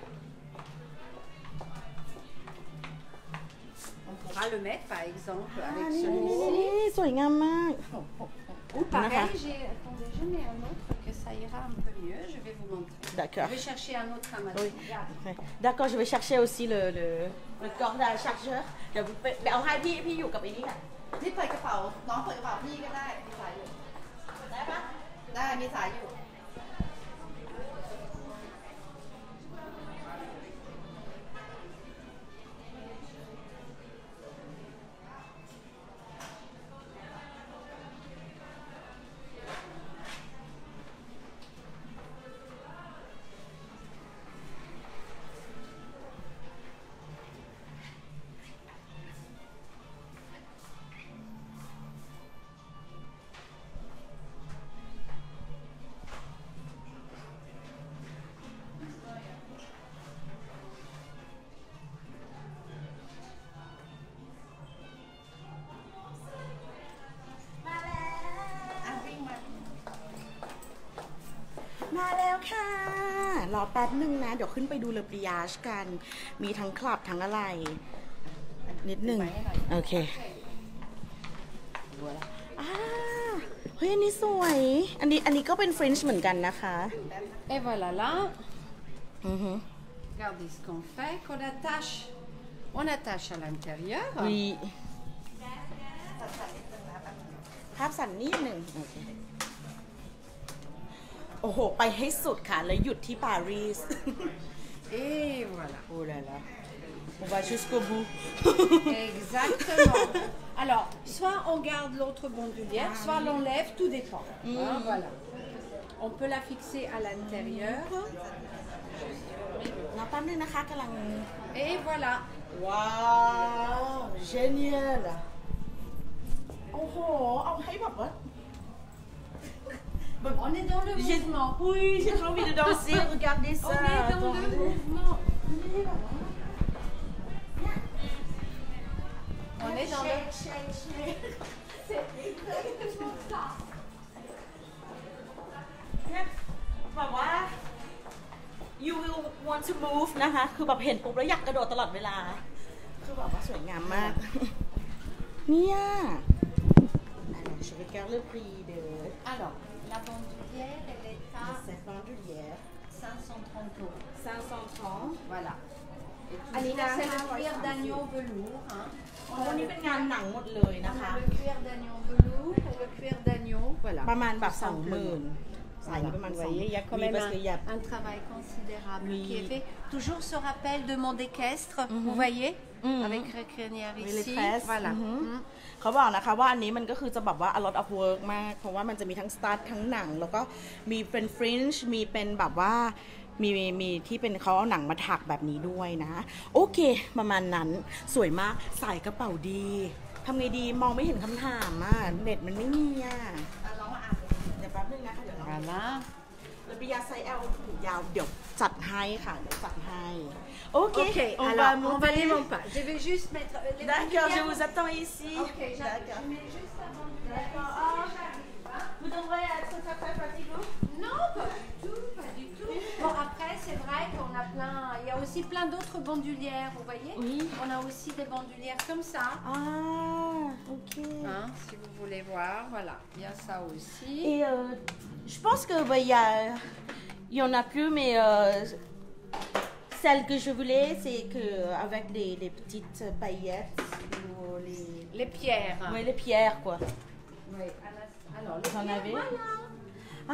On pourra le mettre par exemple avec celui-ci. สวยงามมาก Ou pareil, attendez, je mets un autre que ça ira un peu mieux, je vais vous montrer. D'accord. Je vais chercher un autre ramadan. Oui. D'accord, je vais chercher aussi le cordage chargeur. เดี๋ยวเอาให้พี่อยู่กับไอ้นี่ค่ะ นี่เปิดกระเป๋าน้องเปิดกระเป๋าพี่ก็ได้มีสายอยู่ ได้ปะ ได้มีสายอยู่ มาแล้วค่ะรอแป๊บนึงนะเดี๋ยวขึ้นไปดูเลอปริยาชกันมีทั้งคลับทั้งอะไรนิดนึงโอเคเฮ้ยอันนี้สวยอันนี้ก็เป็นเฟรนช์เหมือนกันนะคะ Et voilà là. Regardez ce qu'on fait, qu'on attache. On attache à l'intérieur. Oui. ภาพสั่นนิดหนึ่งโอเคโอ้โหไปให้สุดค่ะแล้วหยุดที่ปารีส Et voilà. Oh là là. On va jusqu'au bout. Exactement. Alors, soit on garde l'autre bandoulière, soit l'enlève, tout dépend. Hein, voilà. On peut la fixer à l'intérieur. เราแป๊บนึงนะคะกำลัง Et voilà. ว้าวเจเนียลโอ้โหเอาให้แบบว่า On est dans le mouvement. Oui, j'ai trop envie de danser. Regardez ça. On est dans le mouvement. On est dans le... C'est exactement ça. แบบว่า you will want to move นะคะคือแบบเห็นปุ๊บแล้วอยากกระโดดตลอดเวลาคือแบบว่าสวยงามมากเนี่ย Je regarde le prix de Alors, la bandoulière, elle est à cette bandoulière 530 euros. 530 Voilà. Et tout Annie, ça, c'est le cuir d'agneau velours. Hein. วันนี้เป็นงานหนังหมดเลยนะ On คะ a le cuir d'agneau velours et le cuir d'agneau. Voilà. ประมาณแบบ 20,000 ใส่ประมาณ Vous voyez, il y a quand même un travail considérable qui est fait. Toujours ce rappel de mon déquestre, vous voyez, avec la crinière ici. Voilà. เขาบอกนะคะว่าอันนี้มันก็คือจะแบบว่า a lot of work มากเพราะว่ามันจะมีทั้งสตาร์ททั้งหนังแล้วก็มีเป็นฟรินช์มีเป็นแบบว่ามีที่เป็นเขาเอาหนังมาถักแบบนี้ด้วยนะโอเคประมาณนั้นสวยมากใส่กระเป๋าดีทำไงดีมองไม่เห็นคำถามอ่ะเน็ตมันไม่มีอ่ะลองมาอ่านเดี๋ยวแป๊บนึงนะคะเดี๋ยวลองแล้วปิยาไซส์ L ถูกยาวเดี๋ยวจัดให้ค่ะเดี๋ยวจัดให้โอเค alors on va les monter pas. Je vais juste mettre les D'accord, je vous attends ici. Ok, je mets juste avant. D'accord. Vous devrez être très fatigué. Non, pas du tout, pas du tout. Bon, après, c'est vrai qu'on a plein... Il y a aussi plein d'autres bandulières, vous voyez. Oui. On a aussi des bandulières comme ça. Ah, ok. Hein, si vous voulez voir, voilà. Il y a ça aussi. Et je pense que il y en a plus, mais celle que je voulais, c'est que avec les petites paillettes ou les pierres. Oui, les pierres, quoi. Oui. Alors, vous en avez? Voilà. Ah,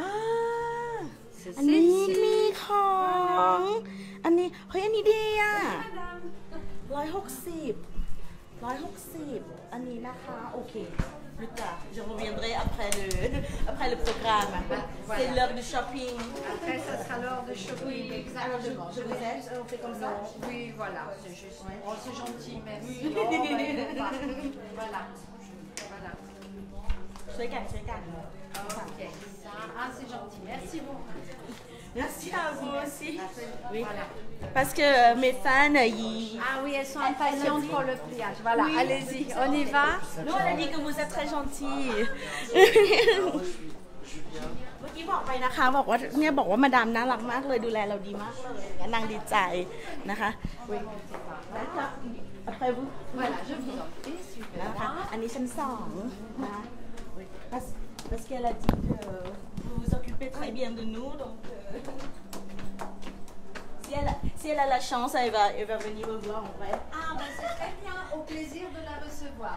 อันนี้มีของอันนี้เฮ้ยอันนี้ดีอ่ะ160อันนี้นะคะโอเคplus tard je reviendrai après le programme c'est l'heure du shopping après ça sera l'heure de shopping exactement je vous aide on fait comme ça oui voilà c'est juste oh c'est gentil merci voilà ช่วยกัน ok ah c'est gentil merci beaucoup merci à vous aussi oui parce que mes fans ah oui elles sont impatientes pour le pliage voilà allez-y on y va nous on a dit que vous êtes très gentils เมื่อกี้บอกไปนะคะบอกว่ามาดามน่ารักมากเลยดูแลเราดีมากเลยนางดีใจนะคะaprès vous voilà je vous en prie นะคะอันนี้ชั้น2นะคะ parce qu'elle a dit que vous vous occupez très bien de nous, donc si elle a la chance, elle va venir me voir en vrai. Ah, ben c'est très bien, au plaisir de la recevoir.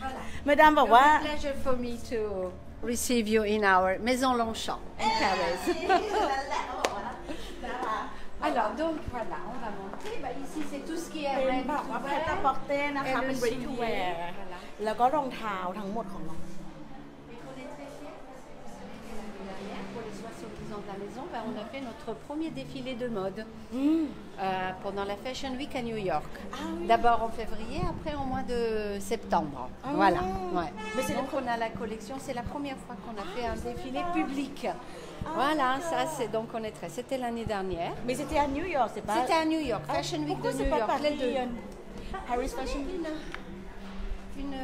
Voilà. Madame บอกว่า It's a pleasure for me to receive you in our Maison Longchamp in Paris. Alors, donc voilà, on va monter. Bah, ici, c'est tout ce qui est เป็น ready แบบ to ว่าแพต wear. ตาปอร์เต้นะคะ เป็น ready to wear แล้วก็รองเท้าทั้งหมดของน้อง Et on est très fiers parce que vous savez que l'année dernière, pour les 70 ans de la maison, bah, on a fait notre premier défilé de mode pendant la Fashion Week à New York. D'abord en février, après au mois de septembre. Voilà. Ouais. Mais c'est donc on a la collection, c'est la première fois qu'on a fait un défilé public. Voilà, ça c'est donc on est très. C'était l'année dernière. Mais c'était à New York, c'est pas. C'était à New York, Fashion Week de Pourquoi New c'est pas York. Les deux. Paris Fashion Week. Une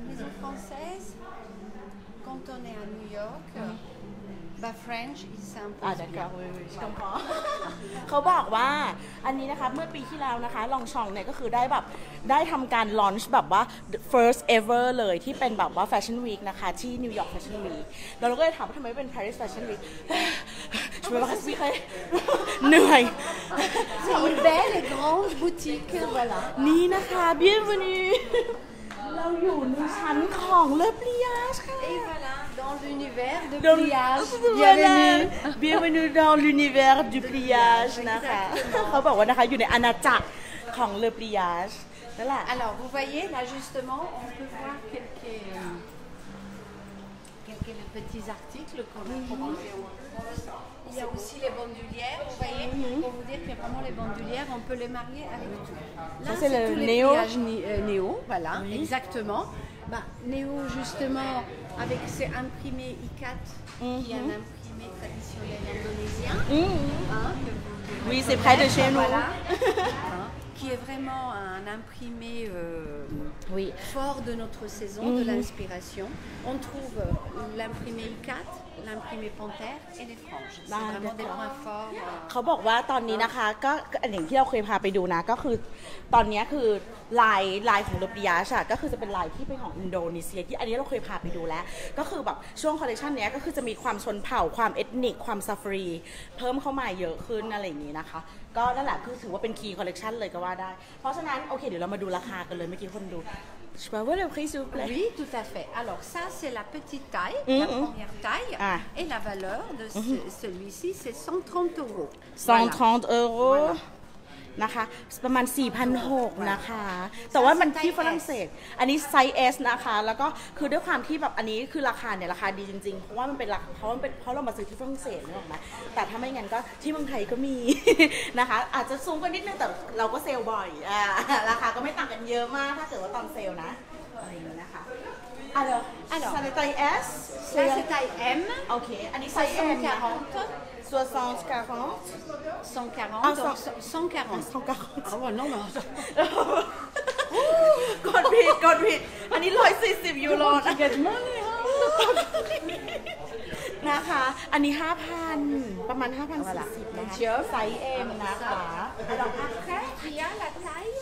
maison française, quand on est à New York, bah French, il s'impose. Ah d'accord, oui, je comprends. เขาบอกว่าอันนี้นะคะเมื่อปีที่แล้วนะคะลองชองเนี่ยก็คือได้ทำการ launch แบบว่า first ever เลยที่เป็นแบบว่า Fashion Week นะคะที่ New York Fashion Week แล้วเราก็เลยถามว่าทำไมเป็น Paris Fashion Week ช่วยบอกสิค่ะเหนื่อย C'est une belle et grande boutique, voilà. นี่นะคะ bienvenue เราอยู่ในชั้นของ Le Pliage ค่ะ Et voilà, dans l'univers de Donc, pliage. voilà. Bienvenue. Bienvenue dans l'univers du pliage นะคะเขาบอกว่านะคะอยู่ในอาณาจักรของ Le Pliage นั่นแหละ Alors, vous voyez, là justement, on peut voir quelques petits articles qu'on a proposés. Il y a aussi les bandulières, vous voyez, pour vous dire que vraiment les bandulières, on peut les marier avec tout. Là, Ça, c'est le tous les néo. pliages néo, voilà, exactement. Bah, néo, justement, avec ces imprimés I4, qui est un imprimé traditionnel indonésien. Hein, que vous Oui, c'est près de chez nous. Voilà. Hein, qui est vraiment un imprimé fort de notre saison, de l'inspiration. On trouve l'imprimé I4, l'imprimé Panthère et les franges. C'est vraiment des points forts. เขาบอกว่าตอนนี้นะคะก็อย่างที่เราเคยพาไปดูนะก็คือตอนนี้คือลายของ Le Pliage อะก็คือจะเป็นลายที่เป็นของอินโดนีเซียที่อันนี้เราเคยพาไปดูแล้วก็คือแบบช่วงคอลเลคชันนี้ก็คือจะมีความชนเผ่าความเอทนิคความซาฟรีเพิ่มเข้ามาเยอะขึ้นอะไรอย่างนี้นะคะก็นั่นแหละคือถือว่าเป็นคีย์คอลเลคชันเลยก็ว่าได้เพราะฉะนั้นโอเคเดี๋ยวเรามาดูราคากันเลยเมื่อกี้คนดู Je peux avoir le prix s'il vous plaît? Oui, tout à fait. Alors ça, c'est la petite taille, la première taille. Et la valeur de celui-ci, c'est 130 euros. 130 euros นะคะประมาณ 4,600 นะคะแต่ว่ามันที่ฝรั่งเศสอันนี้ไซส์ S นะคะแล้วก็คือด้วยความที่แบบอันนี้คือราคาเนี่ยราคาดีจริงๆเพราะว่ามันเป็นเพราะเรามาซื้อที่ฝรั่งเศสนึกออกไหมแต่ถ้าไม่งั้นก็ที่เมืองไทยก็มี นะคะอาจจะสูงกว่านิดนึงแต่เราก็เซลล์บ่อยราคาก็ไม่ต่างกันเยอะมากถ้าเกิดว่าตอนเซลล์นะอะไรอย่างนี้นะคะAlors, ça c'est taille S. Là, c'est taille M. Ok. Annie, ça 60, 40. 140. 140. 140. Ah ouais, non, mais... กดผิดอันนี้140 ยูโรนะคะอันนี้ 5,000 ประมาณ 5,040 นะคะไซส์ M นะคะ Alors après, il y a la taille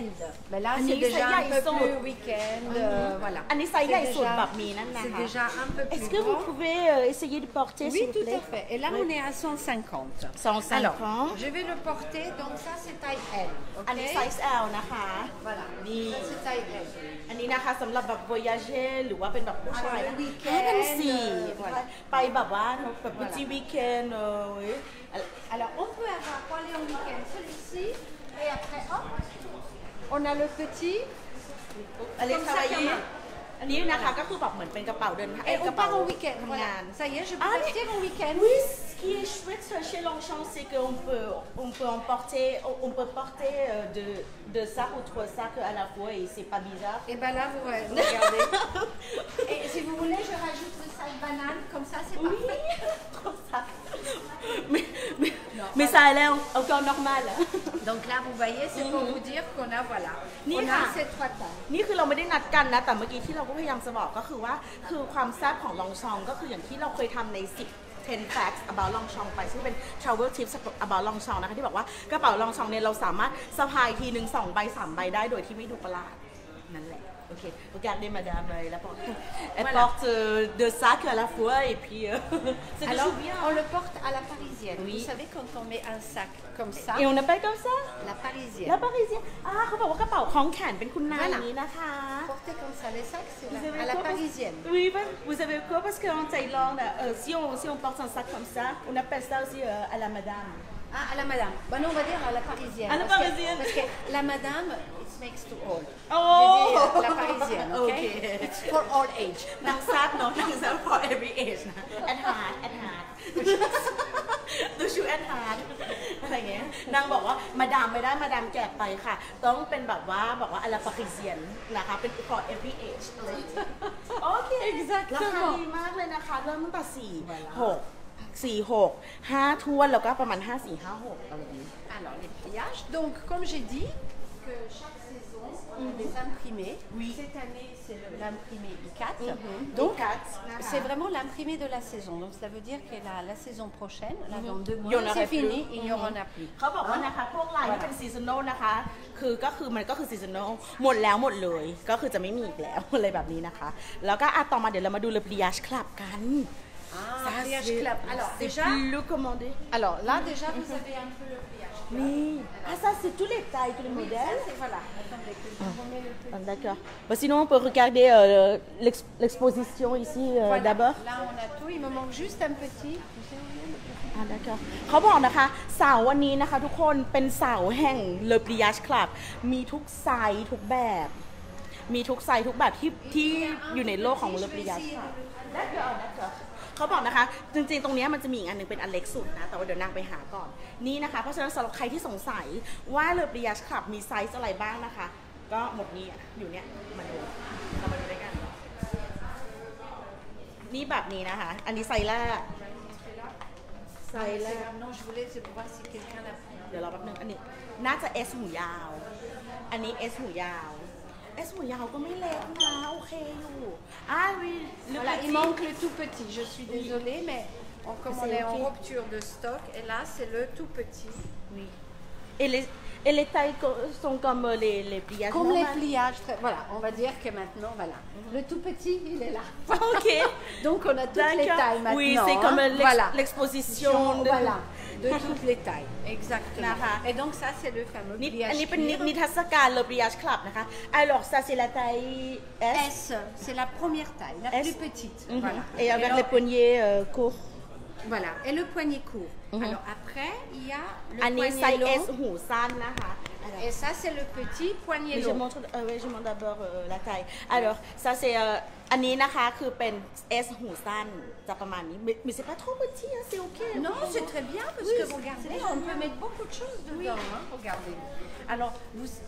L. Mais là, c'est déjà un peu plus week-end. Voilà. อันนี้ไซส์ใหญ่สุดแบบมีนั่นนะคะ C'est déjà un peu plus Est-ce que vous pouvez essayer de porter Oui, s'il vous tout plaît? à fait. Et là, on est à 150. 150. Alors, je vais le porter. Donc ça, c'est taille L. อันนี้ไซส์ L นะคะ Voilà. นี่ Ça, c'est taille L. อันนี้นะคะสำหรับแบบ voyager หรือว่าเป็นแบบผู้ชายนะ 5,400 ไปแบบว่าแบบ petit weekend Alors, on peut avoir pour aller en week-end celui-ci. Et après, hop, on a le petit. อะไรทำอะไรอันนี้นะคะก็คือแบบเหมือนเป็นกระเป๋าเดินทาง Et ก on ระเป๋า part en week-end. ทำงาน Voilà. Ça y est, je peux partir en week-end. Oui, ce qui est chouette chez Longchamp, c'est qu'on peut emporter, on peut porter deux sacs ou 3 sacs à la fois et c'est pas bizarre. Et ben là, vous regardez. Et si vous voulez, je rajoute le sac banane, comme ça, c'est parfait. Comme ça. Mais ça a l'air encore normal. Donc là, vous voyez, c'est pour vous dire qu'on a, voilà, on a ces 3 tailles. นี่คือเราไม่ได้นัดกันนะแต่เมื่อกี้ที่เราก็พยายามจะบอกก็คือว่าคือความแซ่บของลองชองก็คืออย่างที่เราเคยทำใน10 facts about ลองชองไปซึ่งเป็น travel tips about ลองชองนะคะที่บอกว่ากระเป๋าลองชองเนี่ยเราสามารถสะพายทีนึง2 ใบ 3 ใบได้โดยที่ไม่ดูประหลาดนั่นแหละ Ok, regardez madame, elle porte deux sacs à la fois et puis c'est Alors, bien. on le porte à la parisienne. Oui. Vous savez quand on met un sac comme ça. Et on appelle comme ça? La parisienne. La parisienne. Ah, เขาบอกว่ากระเป๋าคล้องแขนเป็นคุณนายนี้นะคะ Porter comme ça les sacs, c'est à la parisienne. Oui, vous savez quoi? Parce qu'en Thaïlande, si on porte un sac comme ça, on appelle ça aussi à la madame. Ah, à la madame. Bon, non, on va dire à la parisienne. À la parisienne. Parce que la madame, it makes too old. Oh! La parisienne, okay? It's for all age. นางซักเนาะนางซัก for every age นะ at heartดูชู at heart อะไรเงี้ยนางบอกว่ามาดามไม่ได้มาดามแก่ไปค่ะต้องเป็นแบบว่าบอกว่า à la parisienne นะคะเป็น for every age อะไรอย่างเงี้ยโอเค ราคาดีมากเลยนะคะเริ่มตั้งแต่4 6 5ท้วนแล้วก็ประมาณ5 4 5 6อะไรอย่างนี้ Alors les pliages, donc comme j'ai dit, que chaque saison, les imprimés, cette année c'est l'imprimé I4, donc c'est vraiment l'imprimé de la saison, donc ça veut dire que la saison prochaine, là dans 2 mois, c'est fini, il n'y en aura plus. เขาบอกว่านะคะพวกลายที่เป็นซีซันอลนะคะคือมันก็คือซีซันอลหมดแล้วหมดเลยก็คือจะไม่มีอีกแล้วอะไรแบบนี้นะคะแล้วก็ต่อมาเดี๋ยวเรามาดูle pliage club กัน pliage club. Alors déjà, le commandé. Alors là déjà vous avez un peu le pliage. Oui. Ah ça c'est tous les tailles, tous les modèles. Ça, voilà. Attendez que je remets le petit. D'accord. Bah, sinon on peut regarder l'exposition ici d'abord. Là on a tout. Il me manque juste un petit. Ah d'accord. เขาบอกนะคะเสาวันนี้นะคะทุกคนเป็นเสาแห่ง Le Pliage Club มีทุกไซส์ทุกแบบมีทุกไซส์ทุกแบบที่อยู่ในโลกของ Le Pliage Club เขาบอกนะคะจริงๆตรงนี้มันจะมีอีกอันหนึ่งเป็นอันเล็กสุดนะแต่ว่าเดี๋ยวนางไปหาก่อนนี่นะคะเพราะฉะนั้นสำหรับใครที่สงสัยว่า Le Pliage Club มีไซส์อะไรบ้างนะคะก็หมดนี้อยู่เนี่ยมาดูเรามาดูด้วยกันนี่แบบนี้นะคะอันนี้ไซส์แรกNon, je voulais voir si quelqu'un l'a pris. เดี๋ยวรอแป๊บนึงอันนี้น่าจะ S หูยาวอันนี้ S หูยาว S หูยาวก็ไม่เล็กนะโอเคอยู่oui voilà il manque le tout petit je suis désolée mais comme on est en rupture de stock et là c'est le tout petit oui et les tailles sont comme les pliages comme les pliages voilà on va dire que maintenant voilà le tout petit il est là ok donc on a toutes les tailles maintenant oui c'est comme l'exposition voilà de toutes les tailles exactement et donc ça c'est le fameux pliage อันนี้เป็นนิทรรศการ Le Pliage Club นะคะ alors ça c'est la taille S c'est la première taille la plus petite voilà et avec les poignets courts voilà et le poignet court alors après il y a le อันนี้ poignet ไซส์ long S หูสั้นนะคะ et ça c'est le petit poignet long je montre d'abord la taille alors ça c'est อันนี้นะคะคือเป็น S หูสั้นจะประมาณนี้ mais c'est pas trop petit hein, c'est ok non c'est très bien parce que regardez on peut mettre beaucoup de choses dedans regardez alors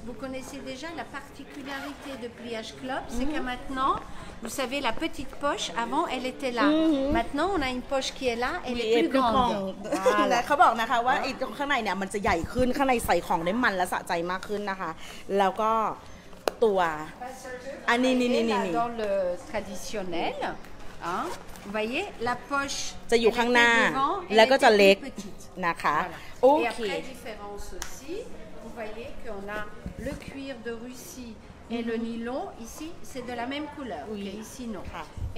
vous connaissez déjà la particularité de Pliage Club c'est que maintenant vous savez la petite poche avant elle était là maintenant on a une poche qui est là elle est plus grande เขาบอกนะคะว่าไอ้ตรงข้างในเนี่ยมันจะใหญ่ขึ้นข้างในใส่ของได้มันและสะใจมากขึ้นนะคะแล้วก็ตัวอันนี้dans le traditionnel vous voyez la poche จะอยู่ข้างหน้าแล้วก็จะเล็กนะคะโอเค et après différence aussi vous voyez qu'on a le cuir de Russie et le nylon ici c'est de la même couleur ici non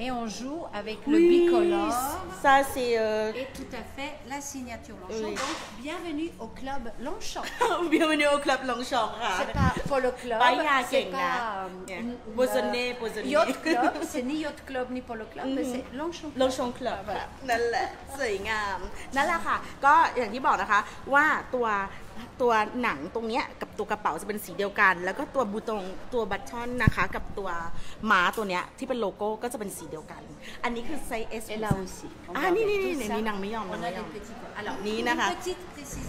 et on joue avec le bicolore ça c'est et tout à fait la signature Longchamp donc bienvenue au club Longchamp bienvenue au club Longchamp ค่ะ c'est pas Polo Club c'est pas Yacht Club c'est ni Yacht Club ni Polo Club mais c'est Longchamp Club นั่นแหละสวยงามนั่นแหละค่ะก็อย่างที่บอกนะคะว่าตัวหนังตรงเนี้ยกับตัวกระเป๋าจะเป็นสีเดียวกันแล้วก็ตัวบูตงตัวบัตทอนนะคะกับตัวม้าตัวเนี้ยที่เป็นโลโก้ก็จะเป็นสีเดียวกันอันนี้คือไซส์ S นี่นางไม่ยอมนี่นะคะ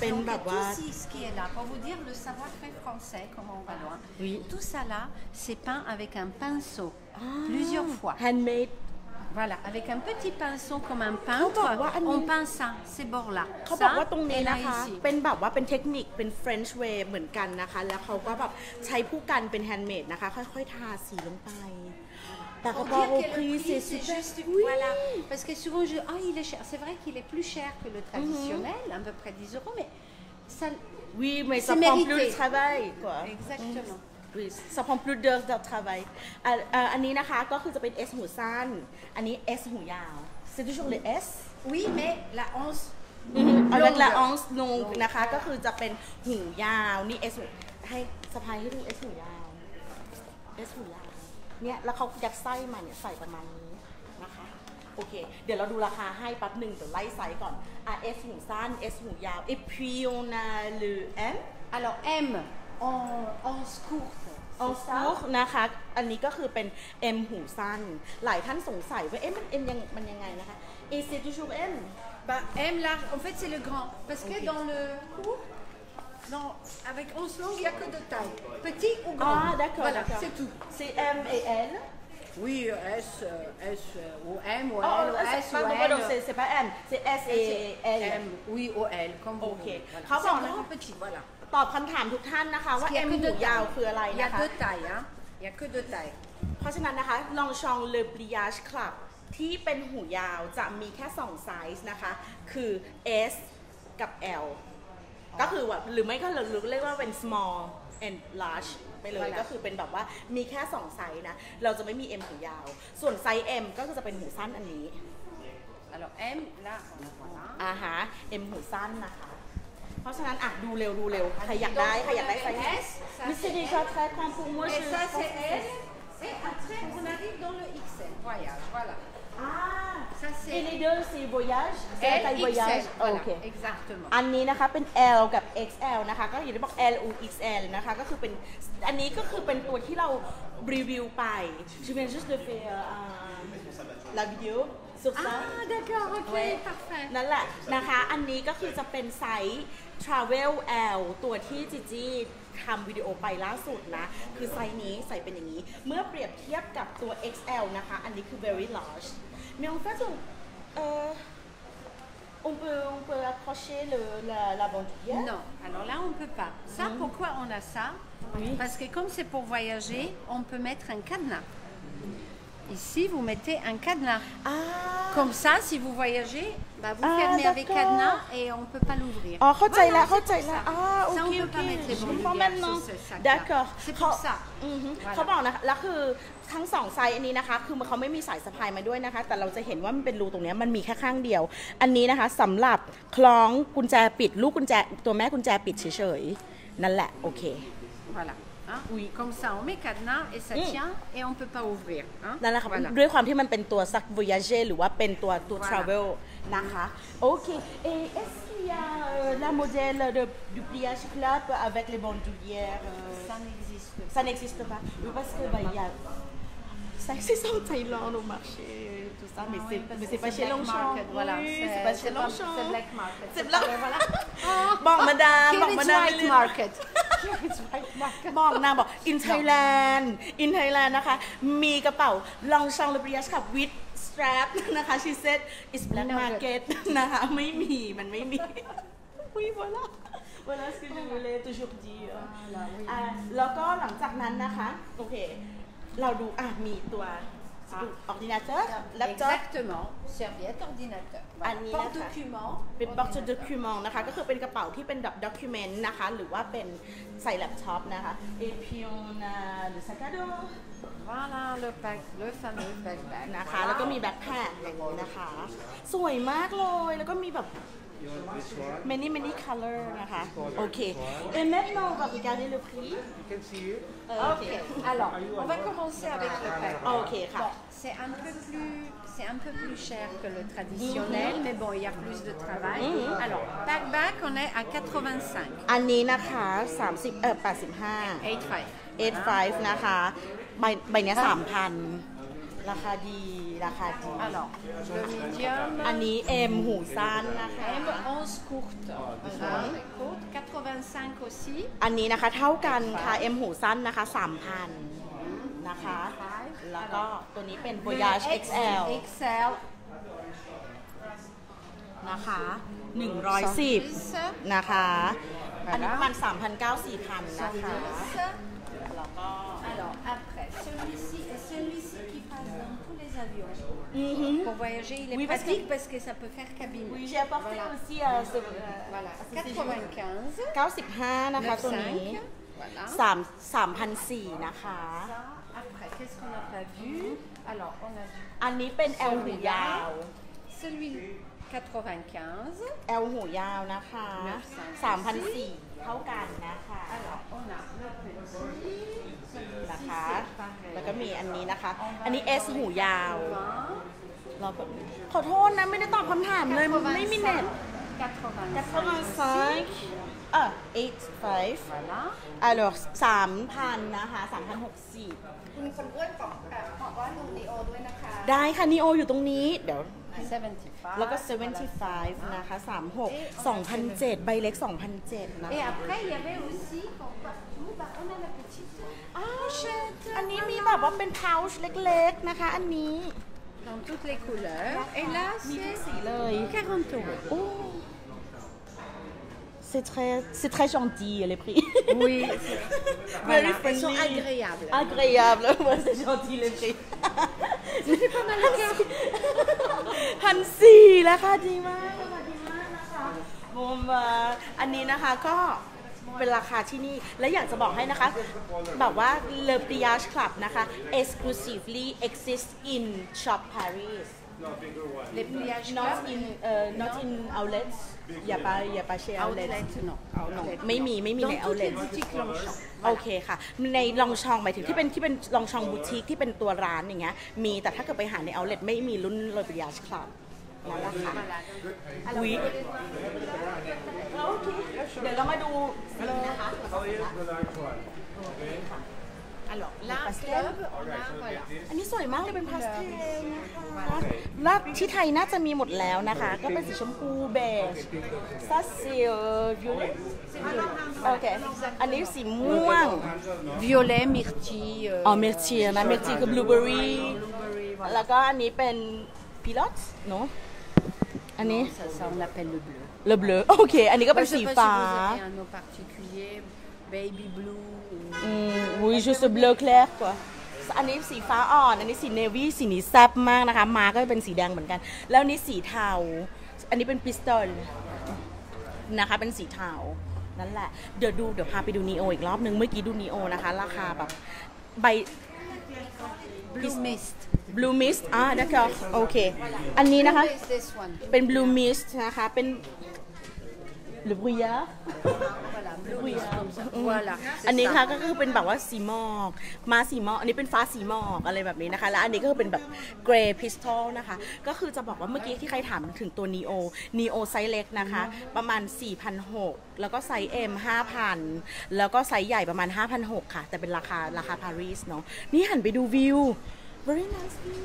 เป็นแบบว่า ce qui est là pour vous dire le savoir-faire français comment on va loin tout ça là c'est peint avec un pinceau plusieurs fois handmade Voilà, avec un petit pinceau comme un peintre, on peint ça, ces bords-là. เขาบอกว่าตรงนี้นะคะเป็นแบบว่าเป็นเทคนิคเป็น French way เหมือนกันนะคะแล้วเขาก็แบบใช้ผู้กันเป็น handmade นะคะค่อยๆทาสีลงไปแต่เขาบอกว่าc'est juste voilà parce que souvent il est cher, c'est vrai qu'il est plus cher que le traditionnel, à peu près 10 €, mais ça oui mais ça prend plus de travail quoi exactement ça prend plus d'heures de travail อันนี้นะคะก็คือจะเป็น S หูสั้นอันนี้ S หูยาว c'est toujours le S oui mais la once avec la once longue นะคะก็คือจะเป็นหูยาวนี่ S ให้สะพายให้ดู S หูยาว S หูยาวเนี่ยแล้วเขายัดไส้มาเนี่ยใส่ประมาณนี้นะคะโอเคเดี๋ยวเราดูราคาให้แป๊บหนึ่งเดี๋ยวไล่ไซส์ก่อนS หูสั้น S หูยาว et puis on a le M alors M en courte en courte นะคะอันนี้ก็คือเป็น M หูสั้นหลายท่านสงสัยว่ามัน M มันยังไงนะคะ et c'est toujours M bah M large en fait c'est le grand parce que dans le court non avec 11 longues il n'y a que deux tailles petit ou grand ah d'accord voilà d'accord. c'est tout c'est M et L oui S ou M ou L ou S ou L c'est pas M c'est S et L M oui ou L comme vous voulezเขาบอกนะpetit voilàตอบคำถามทุกท่านนะคะว่า M หูยาวคืออะไรนะคะ il y a deux tailles hein il y a que deux tailles เพราะฉะนั้นนะคะลองชองเลปลียาชคลับที่เป็นหูยาวจะมีแค่2ไซส์นะคะคือ S กับ L ก็คือว่าหรือไม่ก็เราเรียกว่าเป็น small and large ไปเลยก็คือเป็นแบบว่ามีแค่2ไซส์นะเราจะไม่มี M หูยาวส่วนไซส์ M ก็คือจะเป็นหูสั้นอันนี้ alors M làฮะ M หูสั้นนะคะเพราะฉะนั้นดูเร็วใครอยากได้ไซส์ S mais c'est déjà très grand pour moi et ça c'est S et après on arrive dans le XL voyage voilà ça c'est et les deux c'est voyage c'est taille voyage ok exactement อันนี้นะคะเป็น L กับ XL นะคะก็อย่างที่บอก L ou XL นะคะก็คือเป็นอันนี้ก็คือเป็นตัวที่เรารีวิวไป je viens juste de faire la vidéo sur ça d'accord ok parfait นั่นแหละนะคะอันนี้ก็คือจะเป็นไซส์ Travel L ตัวที่จีจี้ทำวิดีโอไปล่าสุดนะคือไซส์นี้ใส่เป็นอย่างนี้เมื่อเปรียบเทียบกับตัว XL นะคะอันนี้คือ very large mais en fait on peut accrocher la bandoulière non alors là on peut pas ça pourquoi on a ça parce que comme c'est pour voyager on peut mettre un cadenas ici vous mettez un cadenas comme ça si vous voyagez vous fermez avec cadenas et on ne peut pas l'ouvrir.เข้าใจแล้วça on ne peut pas mettre les bandoulières sur ce sac. D'accord. C'est pour ça. เขาบอกนะคะแล้วคือทั้ง2ไซส์อันนี้นะคะคือเขาไม่มีสายสะพายมาด้วยนะคะแต่เราจะเห็นว่ามันเป็นรูตรงนี้มันมีแค่ข้างเดียวอันนี้นะคะสำหรับคล้องกุญแจปิดลูกกุญแจตัวแม่กุญแจปิดเฉยๆนั่นแหละโอเค Voilà. Oui, comme ça on met cadenas et ça tient et on peut pas ouvrir. นั่นแหละค่ะด้วยความที่มันเป็นตัวซัก voyager หรือว่าเป็นตัว travel นะคะโอเคest-ce qu'il y a la modèle du pliage club avec les bandoulières ça n'existe pas parce que il y a c'est ça Thaïlande au marché tout ça mais c'est pas chez Longchamp voilà c'est pas chez Longchamp c'est black market c'est black voilà บอกมาดามบอกมาดาม white market บอกนางบอก in Thailand นะคะมีกระเป๋า Longchamp Le Pliage ค่ะ with strap นะคะ she said it's black market นะคะมันไม่มีoui voilà ce que je voulais toujours dire แล้วก็หลังจากนั้นนะคะโอเคเราดูมีตัว ordinateur laptop exactement serviette ordinateur porte document เป็น porte document นะคะก็คือเป็นกระเป๋าที่เป็นแบบ document นะคะหรือว่าเป็นใส่แล็ปท็อปนะคะ et puis on a le sac à dos voilà le fameux backpack นะคะแล้วก็มีแบ็คแพ็คอย่างนี้นะคะสวยมากเลยแล้วก็มีแบบmany color นะคะโอเค et maintenant on va regarder le prix ok alors on va commencer avec le pack โอเคค่ะ c'est un peu plus cher que le traditionnel mais bon il y a plus de travail alors packback on est à 85 อันนี้นะคะ85 85นะคะใบนี้ 3,000 ราคาดี alors le medium อันนี้ M หูสั้นนะคะ M 11 courte 85 aussi อันนี้นะคะเท่ากันค่ะ M หูสั้นนะคะ 3,000 นะคะแล้วก็ตัวนี้เป็น Voyage XL นะคะ110นะคะอันนี้ประมาณ 3,900-4,000 นะคะแล้วก็ alors après celui-ci qui passe dans tous les avions pour voyager il est pratique parce que ça peut faire cabine oui j'ai apporté aussi voilà 95 95นะคะตัวนี้ 3,400 นะคะ Après, qu'est-ce qu'on n'a pas vu? Alors, on a vu. อันนี้เป็น L หูยาว Celui 95. L หูยาวนะคะ 3,400 เท่ากันนะคะ Alors, on a le petit. นะคะ แล้วก็มีอันนี้นะคะ อันนี้ S หูยาวเราขอโทษนะไม่ได้ตอบคำถามเลยไม่มีเน็ต 85 85 Voilà. alors 3,000 นะคะ 3,600 คุณคนอ้วนบอกว่าดูนีโอด้วยนะคะ ได้ค่ะนีโออยู่ตรงนี้เดี๋ยว 75. แล้วก็ 75 นะคะ 36 2,700 ใบเล็ก 2,700 นะ Et คะ après, il y avait aussi, partout, on a la petite. อันนี้มีแบบว่าเป็น pouch เล็กๆนะคะอันนี้ Dans toutes les couleurs. Et là, มีทุก c'est สีเลย 40 euros. Oh. C'est très gentil les prix. Oui. Very Voilà, elles sont friendly. agréables. Agréable, ouais, c'est gentil les prix. C'est pas mal le cœur. 1,400แล้วค่ะดีมากนะคะบูมอันนี้นะคะก็เป็นราคาที่นี่และอยากจะบอกให้นะคะแบบว่า Le Pliage Club นะคะ exclusively exists in shop Paris Les pliages not club, not in outlets อย่าไปเช่ outlets outlet, non. Outlet, ไม่มี Dans ใน toutes les outlet boutiques Longchamp. โอเคค่ะในลองชองหมายถึงที่เป็นลองชองบูติกที่เป็นตัวร้านอย่างเงี้ยมีแต่ถ้าเกิดไปหาใน outlet ไม่มีรุ่น Le Pliage Club นั่นแหละค่ะอุ๊ยโอเคเดี๋ยวเรามาดูสีนะคะ Alors là, club, on a, voilà. อันนี้สวยมากเลยเป็นพาสเทลนะคะแล้วที่ไทยน่าจะมีหมดแล้วนะคะ ก็เป็นสีชมพูเบจซัสซิลวิวเลตโอเคอันนี้สีม่วง Violet, myrtille. อ๋อเมร์เทียนะเมร์เทียคือบลูเบอรี่แล้วก็อันนี้เป็นพิลอตเนาะอันนี้ Ça, on appelle le bleu. เลเบลโอเคอันนี้ก็เป็น Je สี sais pas ฟ้า si vous avez un nom particulier, baby blue. oui juste bleu clair quoi อันนี้สีฟ้าอ่อนอันนี้สีเนวี่สีนี้แซ่บมากนะคะมาก็เป็นสีแดงเหมือนกันแล้วนี่สีเทาอันนี้เป็นพิสตอลนะคะเป็นสีเทานั่นแหละเดี๋ยวพาไปดูนีโออีกรอบนึงเมื่อกี้ดูนีโอนะคะราคาแบบใบ Blue mist. blue mist d'accord โอเคอันนี้นะคะ Blue is this one. เป็น blue mist นะคะเป็น le brouillard Voilà, blue mist comme ça. Voilà. อัน c'est นี้ ça. ค่ะก็คือเป็นแบบว่าสีหมอกมาสีหมอกอันนี้เป็นฟ้าสีหมอกอะไรแบบนี้นะคะแล้วอันนี้ก็คือเป็นแบบ gray crystal นะคะก็คือจะบอกว่าเมื่อกี้ที่ใครถามถึงตัว neo ไซส์เล็กนะคะประมาณ 4,600 แล้วก็ไซส์ M 5,000 แล้วก็ไซส์ใหญ่ประมาณ 5,600 ค่ะแต่เป็นราคาปารีสเนาะนี่หันไปดูวิว very nice view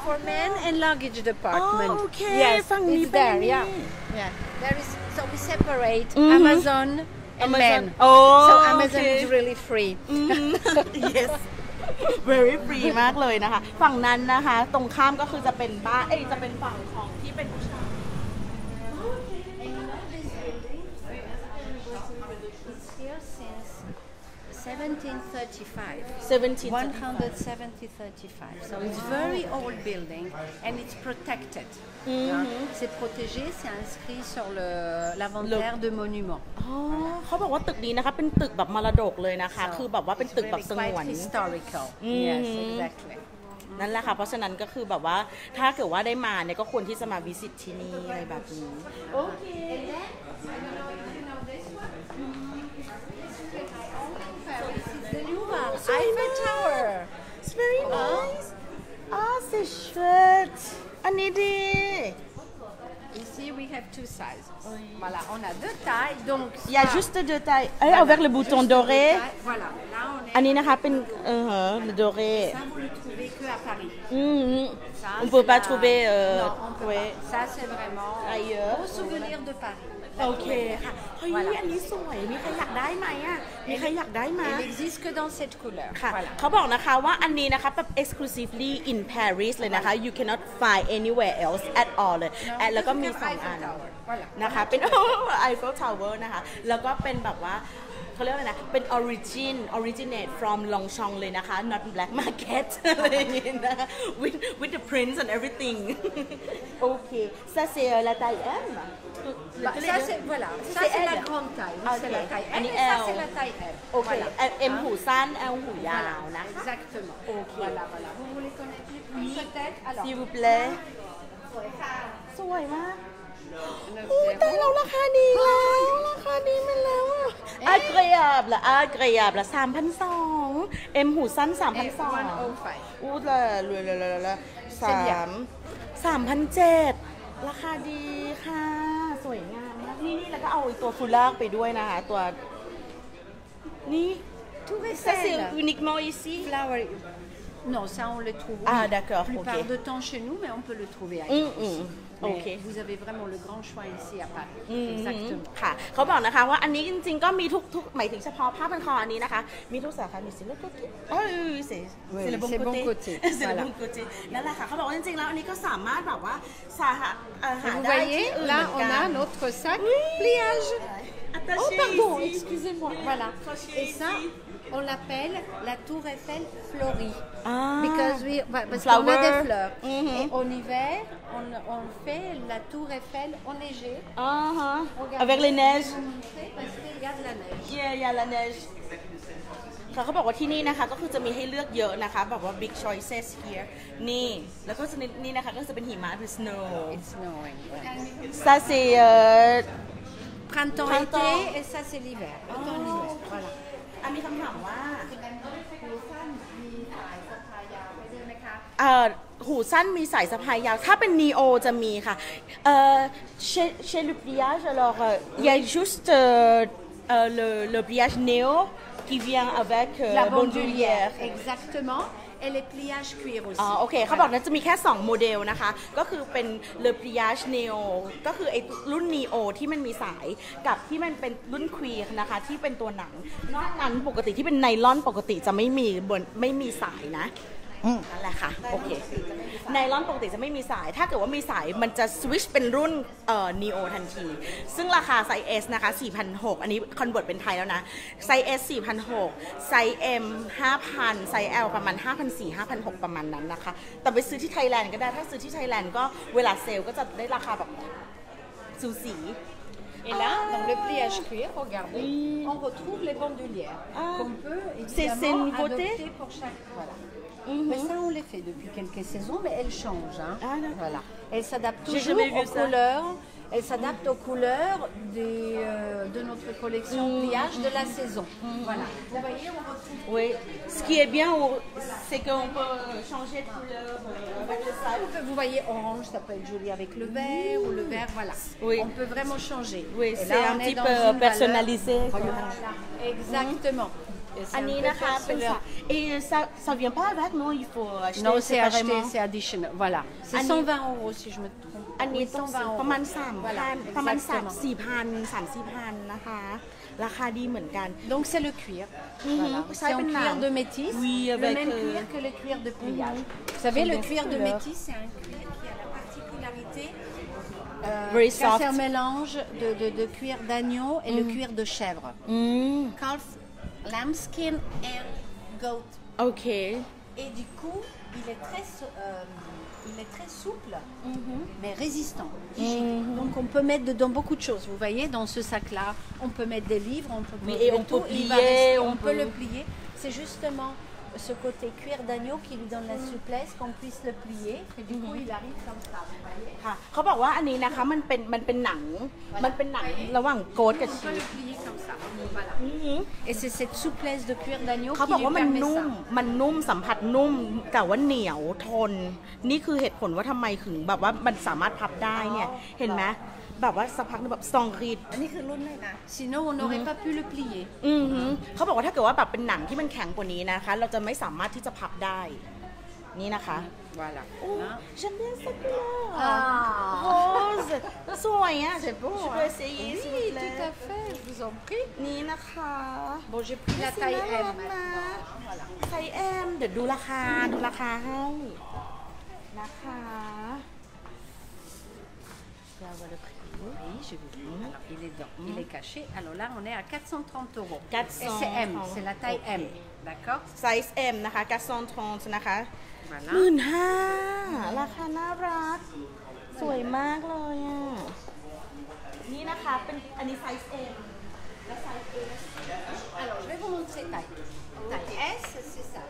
For men and luggage department. Oh, okay. Yes,ฝั่งนี้ it's เป็น there. อันนี้ Yeah. There is. So we separate Amazon and men. Oh, So Amazon okay. is really free. yes very free มากเลยนะคะฝั่งนั้นนะคะตรงข้ามก็คือจะเป็นบ้านจะเป็นฝั่งของที่เป็นผู้ชาย It's here since 1735. 17 170-35. So it's very old building and it's protected. Hein. C'est protégé, c'est inscrit sur l'inventaire de monuments. อ๋อเขาบอกว่าตึกนี้นะคะเป็นตึกแบบมรดกเลยนะคะ คือแบบว่าเป็นตึกแบบสงวน Quite historical. Yes, exactly. นั่นแหละค่ะเพราะฉะนั้นก็คือแบบว่าถ้าเกิดว่าได้มาเนี่ยก็ควรที่จะมาวิสิตที่นี่อะไรแบบนี้โอเค The Louvre, Eiffel Tower. It's very nice c'est chouette อันนี้ดี Ici, we have two sizes. Voilà, on a deux tailles. Donc, il y a juste deux tailles avec le bouton doré voilà, là, on est. อันนี้นะคะเป็นle doré Ça, vous ne le trouvez que à Paris. Ça, on peut c'est pas la- trouver Non, on peut ouais. pas. Ça, c'est vraiment Ailleurs. beau souvenir de Paris. โอเคค่ะเฮ้ยอันนี้สวยมีใครอยากได้ไหมอ่ะมีใครอยากได้ไหม Il n'existe que dans cette couleur. ค่ะ Voilà. เขาบอกนะคะว่าอันนี้นะคะแบบ exclusively in Paris เลยนะคะ you cannot find anywhere else at all เลยแล้วก็มี 2 อัน นะคะเป็น Eiffel Tower นะคะแล้วก็เป็นแบบว่าเขาเรียกอะไรนะเป็น originate from Longchamp เลยนะคะ not black market อะไรอย่างเงี้ยนะ with the prints and everything โอเค ça c'est la taille M ça c'est voilà ça c'est la grande taille c'est la taille M et ça c'est la taille M โอเค M หูสั้น L หูยาวนะ exactement ok voilà vous voulez connaître les prix peut-être alors s'il vous plaît สวยมากแต่เราราคาดีแล้วราคาดีมาแล้วอาเกรียบละ3,200 M หูสั้น 3,200 อู้ละ3,700 ราคาดีค่ะสวยงามมากนี่แล้วก็เอาตัวฟูลาร์ไปด้วยนะคะตัวนี่ ça c'est uniquement ici flower non ça on le trouve d'accord la plupart de temps chez nous mais on peut le trouver ailleurs Okay. Vous avez vraiment le grand choix ici à Paris. Exactement. ค่ะเขาบอกนะคะว่าอันนี้จริงๆก็มีทุกหมายถึงเฉพาะผ้าพันคออันนี้นะคะมีทุกสาขามีสิลโกติc'est le bon côté c'est le bon côté นั่นแหละค่ะเขาบอกว่าจริงๆแล้วอันนี้ก็สามารถแบบว่าหาได้ที่อื่นเหมือนกัน Là on a notre sac pliage. Oh pardon, excusez-moi. Voilà. Et ça on l'appelle la tour Eiffel fleurie. Parce qu'on a des fleurs. Et en hiver, on fait la tour Eiffel enneigée. Avec les neiges. Parce qu'il y a de la neige. Yeah, il y a la neige. เขาบอกว่าที่นี่นะคะก็คือจะมีให้เลือกเยอะนะคะแบบว่า big choices here นี่แล้วก็นี่นะคะก็จะเป็นหิมะคือ snow. It's snowing. Ça c'est printemps-été et ça c'est l'hiver. Automne-hiver. Voilà. อันนี้คำถามว่า หูสั้นมีสายสะพายยาวไม่ได้ไหมคะ หูสั้นมีสายสะพายยาวถ้าเป็น Neo จะมีค่ะchez le pliage alors il y a juste le pliage Neo qui vient avec la bandoulière exactement et les pliages cuir aussi โอเคเขาบอกนะจะมีแค่2โมเดลนะคะก็คือเป็น le pliage Neo ก็คือไอ้รุ่น Neo ที่มันมีสายกับที่มันเป็นรุ่น Queer นะคะที่เป็นตัวหนังนอกนั้นปกติที่เป็นไนลอนปกติจะไม่มีสายนะนั่นแหละค่ะโอเคไนลอนปกติจะไม่มีสายถ้าเกิดว่ามีสายมันจะสวิชเป็นรุ่นNeo ทันทีซึ่งราคาไซส์ S นะคะ 4,600 อันนี้คอนเวิร์ตเป็นไทยแล้วนะไซส์ S 4,600 ไซส์ M 5,000 ไซส์ L ประมาณ 5,400 5,600 ประมาณนั้นนะคะแต่ไปซื้อที่ไทยแลนด์ก็ได้ถ้าซื้อที่ไทยแลนด์ก็เวลาเซลล์ก็จะได้ราคาแบบสูสี Et là, dans le pliage cuir, regardez, on retrouve les bandoulières qu'on peut évidemment adopter pour chaque... Voilà. Mais ça, on les fait depuis quelques saisons, mais elles changent. Voilà. Elles s'adaptent toujours aux couleurs. Elles s'adaptent aux couleurs de notre collection pliage de la saison. Voilà. Vous voyez, on retrouve... Oui. Ce qui est bien, c'est qu'on peut changer de couleur avec le sac. Vous voyez, orange, ça peut être joli avec le vert ou le vert, voilà. Oui. On peut vraiment changer. Oui, c'est un petit peu personnalisé. Voilà. Exactement.อันนี้นะคะเป็นet ça vient pas avec non il faut acheter non c'est acheté c'est additional voilà c'est 120 € si je me trompe อันนี้ต้องประมาณ 3,000 ประมาณ 4,000 นะคะราคาดีเหมือนกัน donc c'est le cuir voilà. C'est en cuir de métis le même cuir que le cuir de pliage vous savez le cuir de métis c'est un cuir qui a la particularité car c'est un mélange de cuir d'agneau et le cuir de chèvre calf lambskin and goat. Ok. Et du coup, il est très souple, mais résistant. Donc on peut mettre dedans beaucoup de choses. Vous voyez, dans ce sac-là, on peut mettre des livres, on peut plier, on peut le plier. C'est justement ce côté cuir d'agneau qui lui donne la souplesse qu'on puisse le plier et du coup il arrive comme ça. ค่ะเขาบอกว่าอันนี้นะคะมันเป็นหนังระหว่างโกดกับชีส Et c'est cette souplesse de cuir d'agneau เขา qui บอก lui ว่ามัน permet นุ่มสัมผัสนุ่มแต่ว่าเหนียวทนนี่คือเหตุผลว่าทำไมถึงแบบว่ามันสามารถพับได้เนี่ยเห็นไหมแบบว่าสักพักนึงแบบซองรีดอันนี้คือรุ่นไหนนะ Sinon on n'aurait pas pu le plier เขาบอกว่าถ้าเกิดว่าแบบเป็นหนังที่มันแข็งกว่านี้นะคะเราจะไม่สามารถที่จะพับได้นี่นะคะ Voilà. J'aime bien ça couleur. Rose. สวยอ่ะ Je peux essayer s'il vous plaît. Tout à fait, je vous en prie. นี่นะคะ Bon, j'ai pris la taille M maintenant. Voilà. Taille M เดี๋ยวดูราคาให้นะคะ Je vais avoir le prix. Oui, je vais vous. Alors, il est caché. Alors là, on est à 430 €. 430. Et c'est M, c'est la taille M. D'accord? Size M นะคะ 430 นะคะ Voilà. 15,000ราคาน่ารักสวยมากเลยอ่ะนี่นะคะเป็นอันนี้ size M และ size S Alors, je vais vous montrer taille. Taille S, c'est ça.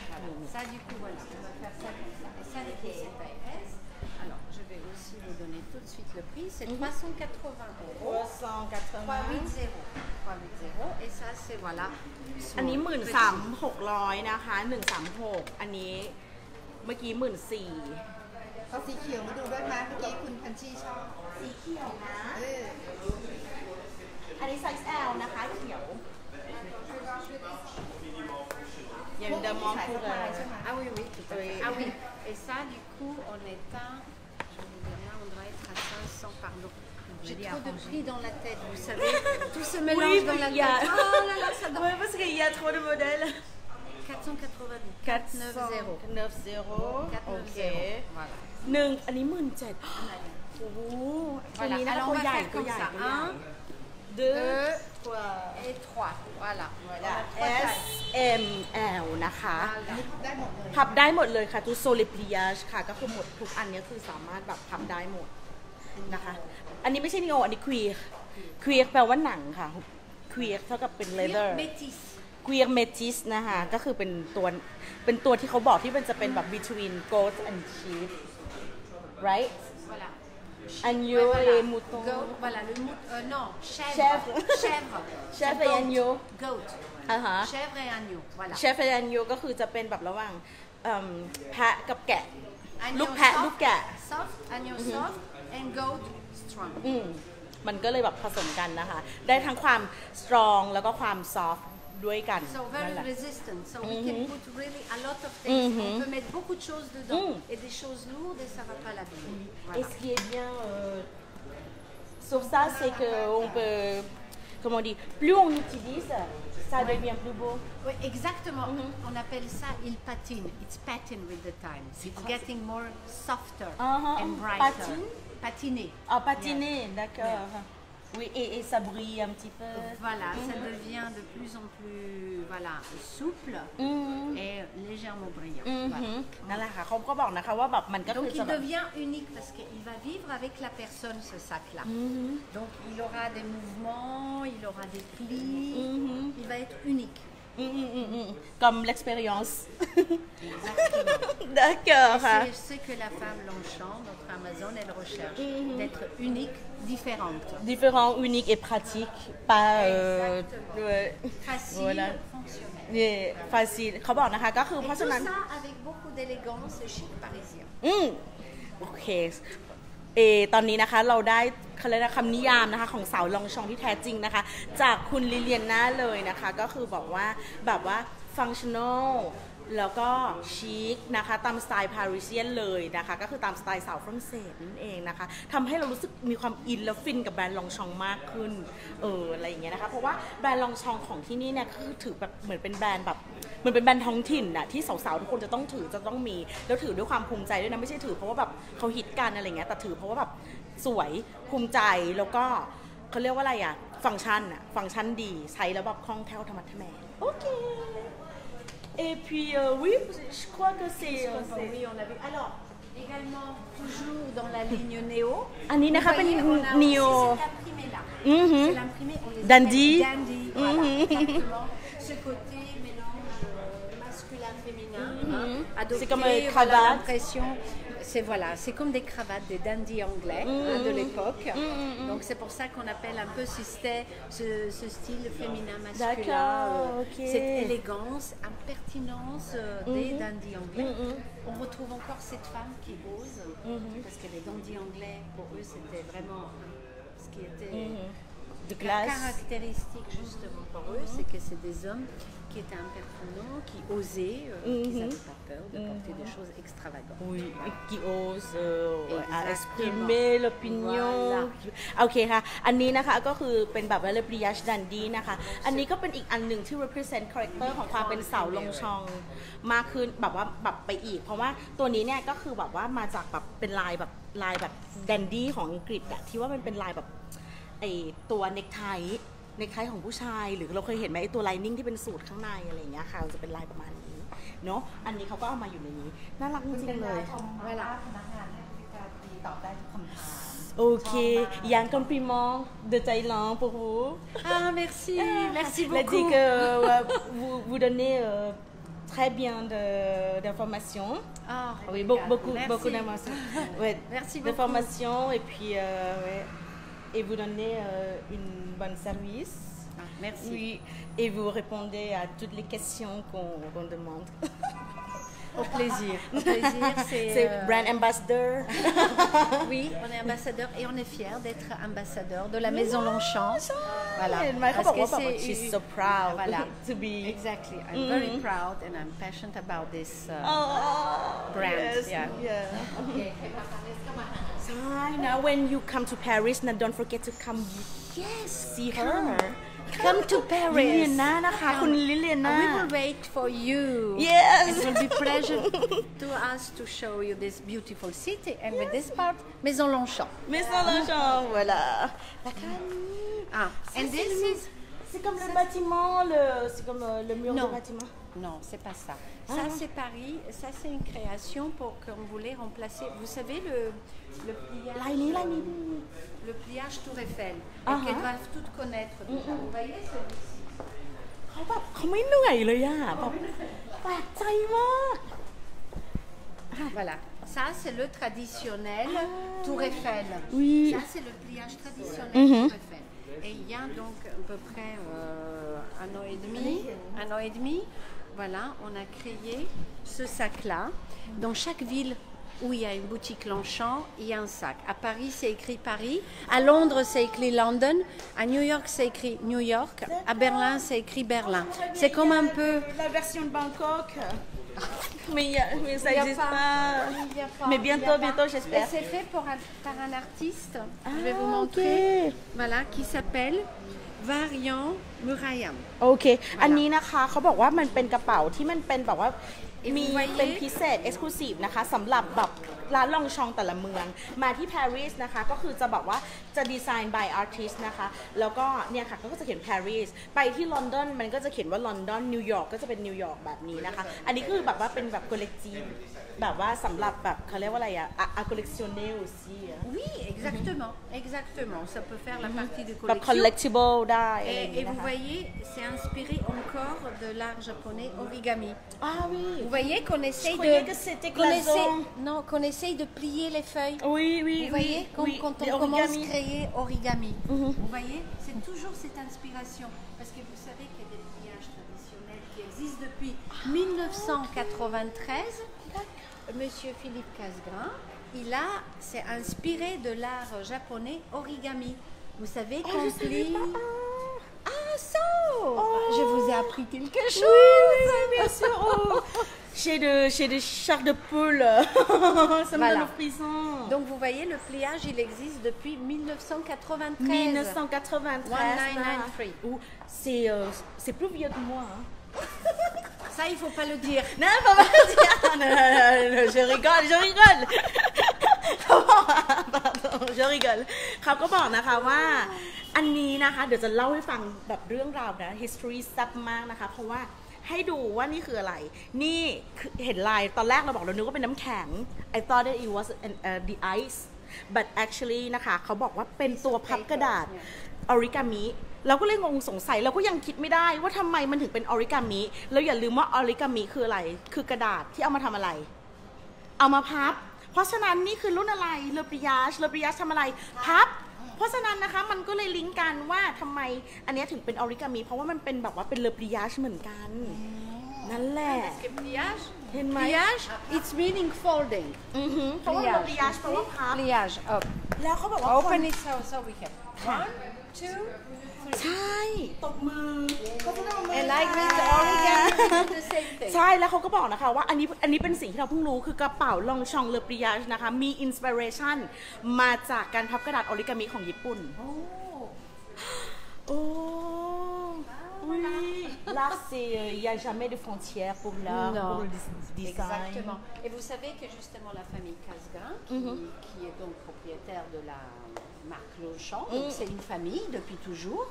Voilà. Ça, du coup, voilà. On va faire ça comme ça. Et ça, du coup, c'est taille S. Alors, je vais aussi vous donner tout de suite le prix. C'est 380 €. 380. 380. Et ça, c'est voilà. อันนี้ 13,600 นะคะ136อันนี้เมื่อกี้ 14,000 เอาสีเขียวมาดูด้วยมั้ยเมื่อกี้คุณพันชีชอบ สีเขียวนะอันนี้ size L นะคะเขียวยังเดิมมองคู่เลย Ah oui, oui, tout à fait. Ah oui. Et ça, du coup, on est à. Je vais vous dire là, on doit être à 500, pardon. J'ai trop de prix dans la tête, vous savez. Tout se mélange dans la tête. Oh là là, ça doit. Oui, parce qu'il y a trop de modèles. 490. 490. Ok. Voilà. อันนี้ 17,000 โอ้โหตัวนี้นะคะตัวใหญ่ตัวใหญ่ 2 3 et 3. Voilà. S M L นะคะ ได้หมดเลย พับได้หมดเลยค่ะทุกโซลิปลียชค่ะก็คือหมดทุกอันนี้คือสามารถแบบพับได้หมดนะคะอันนี้ไม่ใช่นิโออันนี้ควีร์แปลว่าหนังค่ะควีร์เท่ากับเป็นเลเทอร์ Métis. ควีร์เมทิสนะคะก็คือเป็นตัวที่เขาบอกที่มันจะเป็นแบบ between goat and sheep right Voilà. agneau Ouais, et mouton Goat, voilà, le mouton. Non, Chèvre. Chèvre. Chèvre et agneau. Goat. อ่าฮะ Chèvre et agneau. Voilà. เชฟเฟรนโยก็คือจะเป็นแบบระหว่างแพะกับแกะ Agneau ลูกแพะ soft, ลูกแกะ Soft, agneau soft, and goat strong. มันก็เลยแบบผสมกันนะคะ ได้ทั้งความ strong แล้วก็ความ soft ด้วยกัน So นั่น very แหละ resistant. So we can put really a lot of things. On peut mettre beaucoup de choses dedans. Et des choses lourdes et ça va pas l'abîmer. Et Voilà. ce qui est bien sur ça, c'est qu'on peut, comment on dit, plus on utilise, ça devient plus beau. Oui, exactement. On appelle ça il patine. It's pattern with the time. It's getting more softer and brighter. Patine? Patiner. Ah, patiner, d'accord. Oui, et ça brille un petit peu. Voilà, ça devient de plus en plus voilà, souple et légèrement brillant. Voilà. นั่นแหละค่ะเขาก็บอกนะคะว่าแบบมันก็ Donc คือ il จะแบบ devient unique parce qu'il va vivre avec la personne ce sac-là. Donc il aura des mouvements, il aura des plis, il va être unique. comme l'expérience. Exactement. D'accord. C'est ce que la femme Longchamp, notre Amazon, elle recherche, d'être unique, différente. Différent, unique et pratique, pas Facile, voilà. fonctionnel. Facile เขาบอกนะคะก็คือ Et เพราะ tout ฉะนั้น ça avec beaucoup d'élégance et chic parisien. โอเคตอนนี้นะคะเราได้คำนิยามนะคะของสาวลองชองที่แท้จริงนะคะจากคุณลิเลียนน่าเลยนะคะก็คือบอกว่าแบบว่า functional แล้วก็ชิคนะคะตามสไตล์ปารีเซียนเลยนะคะก็คือตามสไตล์สาวฝรั่งเศสนั่นเองนะคะทำให้เรารู้สึกมีความอินและฟินกับแบรนด์ลองชองมากขึ้นอะไรอย่างเงี้ยนะคะเพราะว่าแบรนด์ลองชองของที่นี่เนี่ยคือถือแบบเหมือนเป็นแบรนด์แบบเหมือนเป็นแบรนด์ท้องถิ่นน่ะที่สาวๆทุกคนจะต้องถือจะต้องมีแล้วถือด้วยความภูมิใจด้วยนะไม่ใช่ถือเพราะว่าแบบเขาฮิตกันอะไรเงี้ยแต่ถือเพราะว่าแบบสวยภูมิใจแล้วก็เขาเรียกว่าอะไรอะฟังก์ชันดีใช้แล้วแบบคล่องแคล่วธรรมะทแมงโอเคEt puis oui, je crois que c'est. Oui, on a vu. Alors, également, toujours dans la ligne Néo. อันนี้นะคะเป็น Neo. C'est imprimé là. C'est l'imprimé. On les Dandy. appelle Dandy. Voilà, exactement. Ce côté mélange masculin-féminin. Adopté, C'est comme une voilà, cravate. l'impression. C'est comme des cravates, des dandies anglais de l'époque. Donc c'est pour ça qu'on appelle un peu ce style féminin masculin. Cette élégance, impertinence des dandies anglais. On retrouve encore cette femme qui ose, parce que les dandies anglais, pour eux, c'était vraiment ce qui était... The La caractéristique justement pour eux, c'est que c'est des hommes qui étaient impertinents, qui osaient, qui n'avaient pas peur de porter des choses extravagantes. Oui, qui osent exprimer l'opinion โอเคค่ะอันนี้นะคะก็คือเป็นแบบว่า Le Pliage Dandy นะคะอันนี้ก็เป็นอีกอันหนึ่งที่ represent character ของความเป็นสาวลงชองมากขึ้นแบบว่าแบบไปอีกเพราะว่าตัวนี้เนี่ยก็คือแบบว่ามาจากแบบเป็นลายแบบแดนดี้ของอังกฤษอะที่ว่ามันเป็นลายแบบไอตัวเนคไทของผู้ชายหรือเราเคยเห็นไหมไอตัวไลนิ่งที่เป็นสูทข้างในอะไรอย่างเงี้ยค่ะจะเป็นลายประมาณนี้เนาะอันนี้เขาก็เอามาอยู่ในนี้น่ารักจริงๆเลยเวลาพนักงานให้บริการดีตอบได้ทุกคำถาม โอเคยังคอมพลีเมนต์de Thaïlande pour vous merci merci beaucoup elle dit que vous donnez très bien d'informations oui beaucoup d'informations merci d'informations et puis et vous donnez une bonne service. Merci. Oui, et vous répondez à toutes les questions qu'on demande. Au plaisir. C'est brand ambassador. Oui, on est ambassadeur et on est fiers d'être ambassadeur de la maison Longchamp. Voilà. Parce que she's so proud to be. Exactly. I'm very proud and I'm passionate about this brand. Yeah. Now when you come to Paris, now don't forget to come. Yes, see her. Come to Paris. Liliana นะคะคุณลิเลียนา We will wait for you. Yes. It will be pleasure to us to show you this beautiful city and with this part, Maison Longchamp. Maison Longchamp, voilà. And this is. C'est comme le bâtiment, c'est comme le mur du bâtiment. Non, c'est pas ça. Ça c'est Paris. Ça c'est une création pour qu'on voulait remplacer. Vous savez le pliage. Le pliage Tour Eiffel. Et qu'elles doivent toutes connaître déjà. Vous voyez celui-ci. เขาไม่เหนื่อยเลยอะแบบแปลกใจมาก Voilà. Ça c'est le traditionnel Tour Eiffel. Oui. Ça c'est le pliage traditionnel Tour Eiffel. Et il y a donc à peu près un an et demi, voilà, on a créé ce sac-là. Dans chaque ville où il y a une boutique Longchamp, il y a un sac. À Paris, c'est écrit Paris. À Londres, c'est écrit London. À New York, c'est écrit New York. À Berlin, c'est écrit Berlin. C'est comme un peu... La version de Bangkok. Mais ça n'existe pas. Mais bientôt, j'espère. Et c'est fait par un artiste. Je vais vous montrer. Voilà, qui s'appelle Variant Murayam. โอเคอันนี้นะคะเขาบอกว่ามันเป็นกระเป๋าที่มันเป็นแบบว่ามีเป็นพิเศษ exclusive นะคะสำหรับแบบร้านลองชองแต่ละเมืองมาที่ปารีสนะคะก็คือจะบอกว่าจะดีไซน์ by artist นะคะแล้วก็เนี่ยค่ะก็จะเขียนปารีสไปที่ลอนดอนมันก็จะเขียนว่าลอนดอนนิวยอร์กก็จะเป็นนิวยอร์กแบบนี้นะคะอันนี้คือแบบว่าเป็นแบบ collective แบบว่าสำหรับแบบเขาเรียกว่าอะไรอะà collectionner aussi oui exactement ça peut faire la partie du collection แบบ collectible ได้อะไรอย่าง et นี้นะคะ vous voyez c'est inspiré encore de l'art japonais origami oui vous voyez qu'on essaye qu'on essaye de plier les feuilles oui vous voyez quand on commence à créer origami vous voyez c'est toujours cette inspiration parce que vous savez qu'il y a des pliages traditionnels qui existent depuis 1993 Monsieur Philippe Casgrain, s'est inspiré de l'art japonais origami. Vous savez qu'on plie... ça je vous ai appris quelque chose. Oui, bien sûr. Chez des chars de poule. Ça me donne le frisson. Donc vous voyez, le pliage, il existe depuis 1993. 1993. C'est plus vieux que moi. Ça, il ne faut pas le dire. Non, il ne faut pas le dire. Je rigole. Pardon, je rigole. เขาก็บอกนะคะว่าอันนี้นะคะเดี๋ยวจะเล่าให้ฟังแบบเรื่องราวนะ history แซ่บมากนะคะเพราะว่าให้ดูว่านี่คืออะไรนี่เห็นลายตอนแรกเราบอกเรานึกว่าเป็นน้ำแข็ง I thought that it was the ice but actually นะคะเขาบอกว่าเป็นตัวพับกระดาษ origamiเราก็เลยงงสงสัยเราก็ยังคิดไม่ได้ว่าทำไมมันถึงเป็นออริกามิแล้วอย่าลืมว่าออริกามิคืออะไรคือกระดาษที่เอามาทำอะไรเอามาพับเพราะฉะนั้นนี่คือรุ่นอะไรเลปริยาชทำอะไรพับเพราะฉะนั้นนะคะมันก็เลยลิงก์กันว่าทำไมอันนี้ถึงเป็นออริกามิเพราะว่ามันเป็นแบบว่าเป็นเลปริยาเหมือนกันนั่นแหละ เห็นไหม pliage it's meaning folding เพราะว่าเรา pliage แปลว่าพับ pliage up แล้วเขาบอกว่า open it so we can 1 2 ใช่ตบมือเขาจะเอามือ and like with origami the same thing ใช่แล้วเขาก็บอกนะคะว่าอันนี้เป็นสิ่งที่เราเพิ่งรู้คือกระเป๋าลองชองเลอปริยาชนะคะมีอินสปิเรชันมาจากการพับกระดาษออริกามิของญี่ปุ่นโอ้oui là c'est il y a jamais de frontières pour l'art pour le design exactement et vous savez que justement la famille Casgrain qui est donc propriétaire de la marque Longchamp donc c'est une famille depuis toujours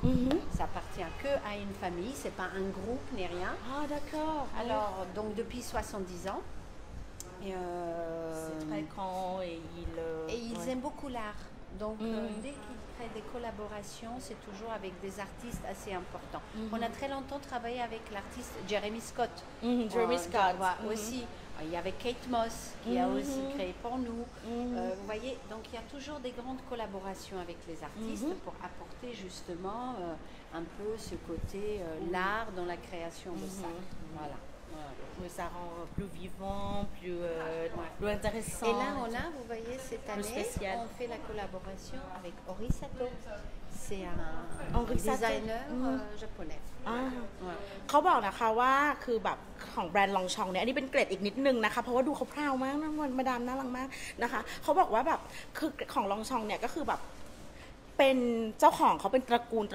ça appartient que à une famille c'est pas un groupe ni rien ah d'accord alors donc depuis 70 ans c'est très grand et ils aiment beaucoup l'art donc dès qu'ils créent des collaborations c'est toujours avec des artistes assez importants on a très longtemps travaillé avec l'artiste Jeremy Scott Jeremy Scott aussi il y avait Kate Moss qui a aussi créé pour nous vous voyez donc il y a toujours des grandes collaborations avec les artistes pour apporter justement un peu ce côté l'art dans la création de sacs voilà ça rend plus vivant, plus intéressant. Et là, vous voyez, cette année, on fait la collaboration avec Ori Sato. C'est un designer japonais. เขาบอกนะคะว่าคือแบบของแบรนด์ลองชองเนี่ยอันนี้เป็นเกรดอีกนิดนึงนะคะเพราะว่าดูเขาพราวมากนะมาดามน่ารักมากนะคะเขาบอกว่าแบบคือของลองชองเนี่ยก็คือแบบเป็นเจ้าของเขาเป็นตระกูล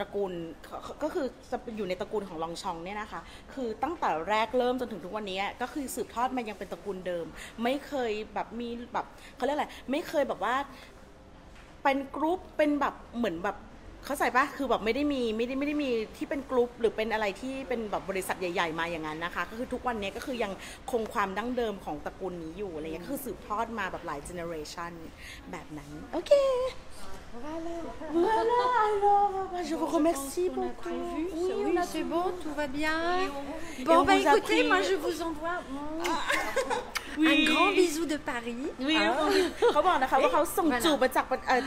ก็คือจะอยู่ในตระกูลของลองชองเนี่ยนะคะคือตั้งแต่แรกเริ่มจนถึงทุกวันนี้ก็คือสืบทอดมายังเป็นตระกูลเดิมไม่เคยแบบมีแบบเขาเรียกอะไรไม่เคยแบบว่าเป็นกรุ๊ปเป็นแบบเหมือนแบบเข้าใจปะคือแบบไม่ได้มีที่เป็นกรุ๊ปหรือเป็นอะไรที่เป็นแบบบริษัทใหญ่ๆมาอย่างนั้นนะคะก็คือทุกวันนี้ก็คือยังคงความดั้งเดิมของตระกูลนี้อยู่อะไรเงี้ยคือสืบทอดมาแบบหลายเจเนอเรชันแบบนั้นโอเคVoilà, alors, je vous remercie beaucoup. Oui, c'est bon, tout va bien. Bon, bah écoutez, moi je vous envoie un grand bisou de Paris. เขาบอกนะคะว่าเขาส่งจูบมา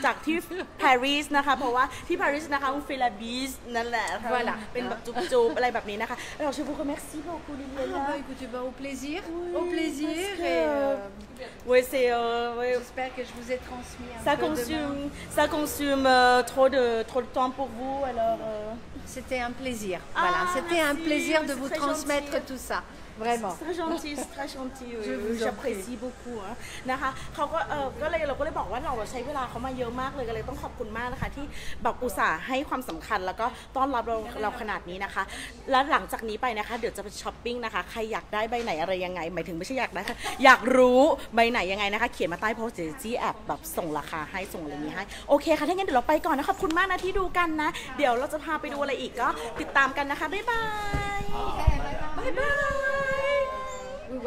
จากที่ปารีสนะคะเพราะว่าที่ปารีสนะคะเฟลาบิสนั่นแหละเป็นแบบจูบอะไรแบบนี้นะคะ Alors je vous remercie beaucoup Liliana. Bah écoutez, au plaisir. Au plaisir. Oui, c'est. J'espère que je vous ai transmis un peu de ça consomme trop de temps pour vous, alors. C'était un plaisir. Voilà, c'était un plaisir de vous transmettre tout ça. Vraiment. C'est très gentil. J'apprécie beaucoup. นะคะเขาก็เราก็เลยบอกว่าเราใช้เวลาเขามาเยอะมากเลยก็เลยต้องขอบคุณมากนะคะที่แบบอุตส่าห์ให้ความสำคัญแล้วก็ต้อนรับเราขนาดนี้นะคะแล้วหลังจากนี้ไปนะคะเดี๋ยวจะไปช้อปปิ้งนะคะใครอยากได้ใบไหนอะไรยังไงหมายถึงไม่ใช่อยากได้ค่ะอยากรู้ใบไหนยังไงนะคะเขียนมาใต้โพสต์จี้แอบแบบส่งราคาให้ส่งอะไรนี้ให้โอเคค่ะถ้างั้นเดี๋ยวเราไปก่อนนะขอบคุณมากนะที่ดูกันนะเดี๋ยวเราจะพาไปดูอะไรอีกก็ติดตามกันนะคะบ๊ายบาย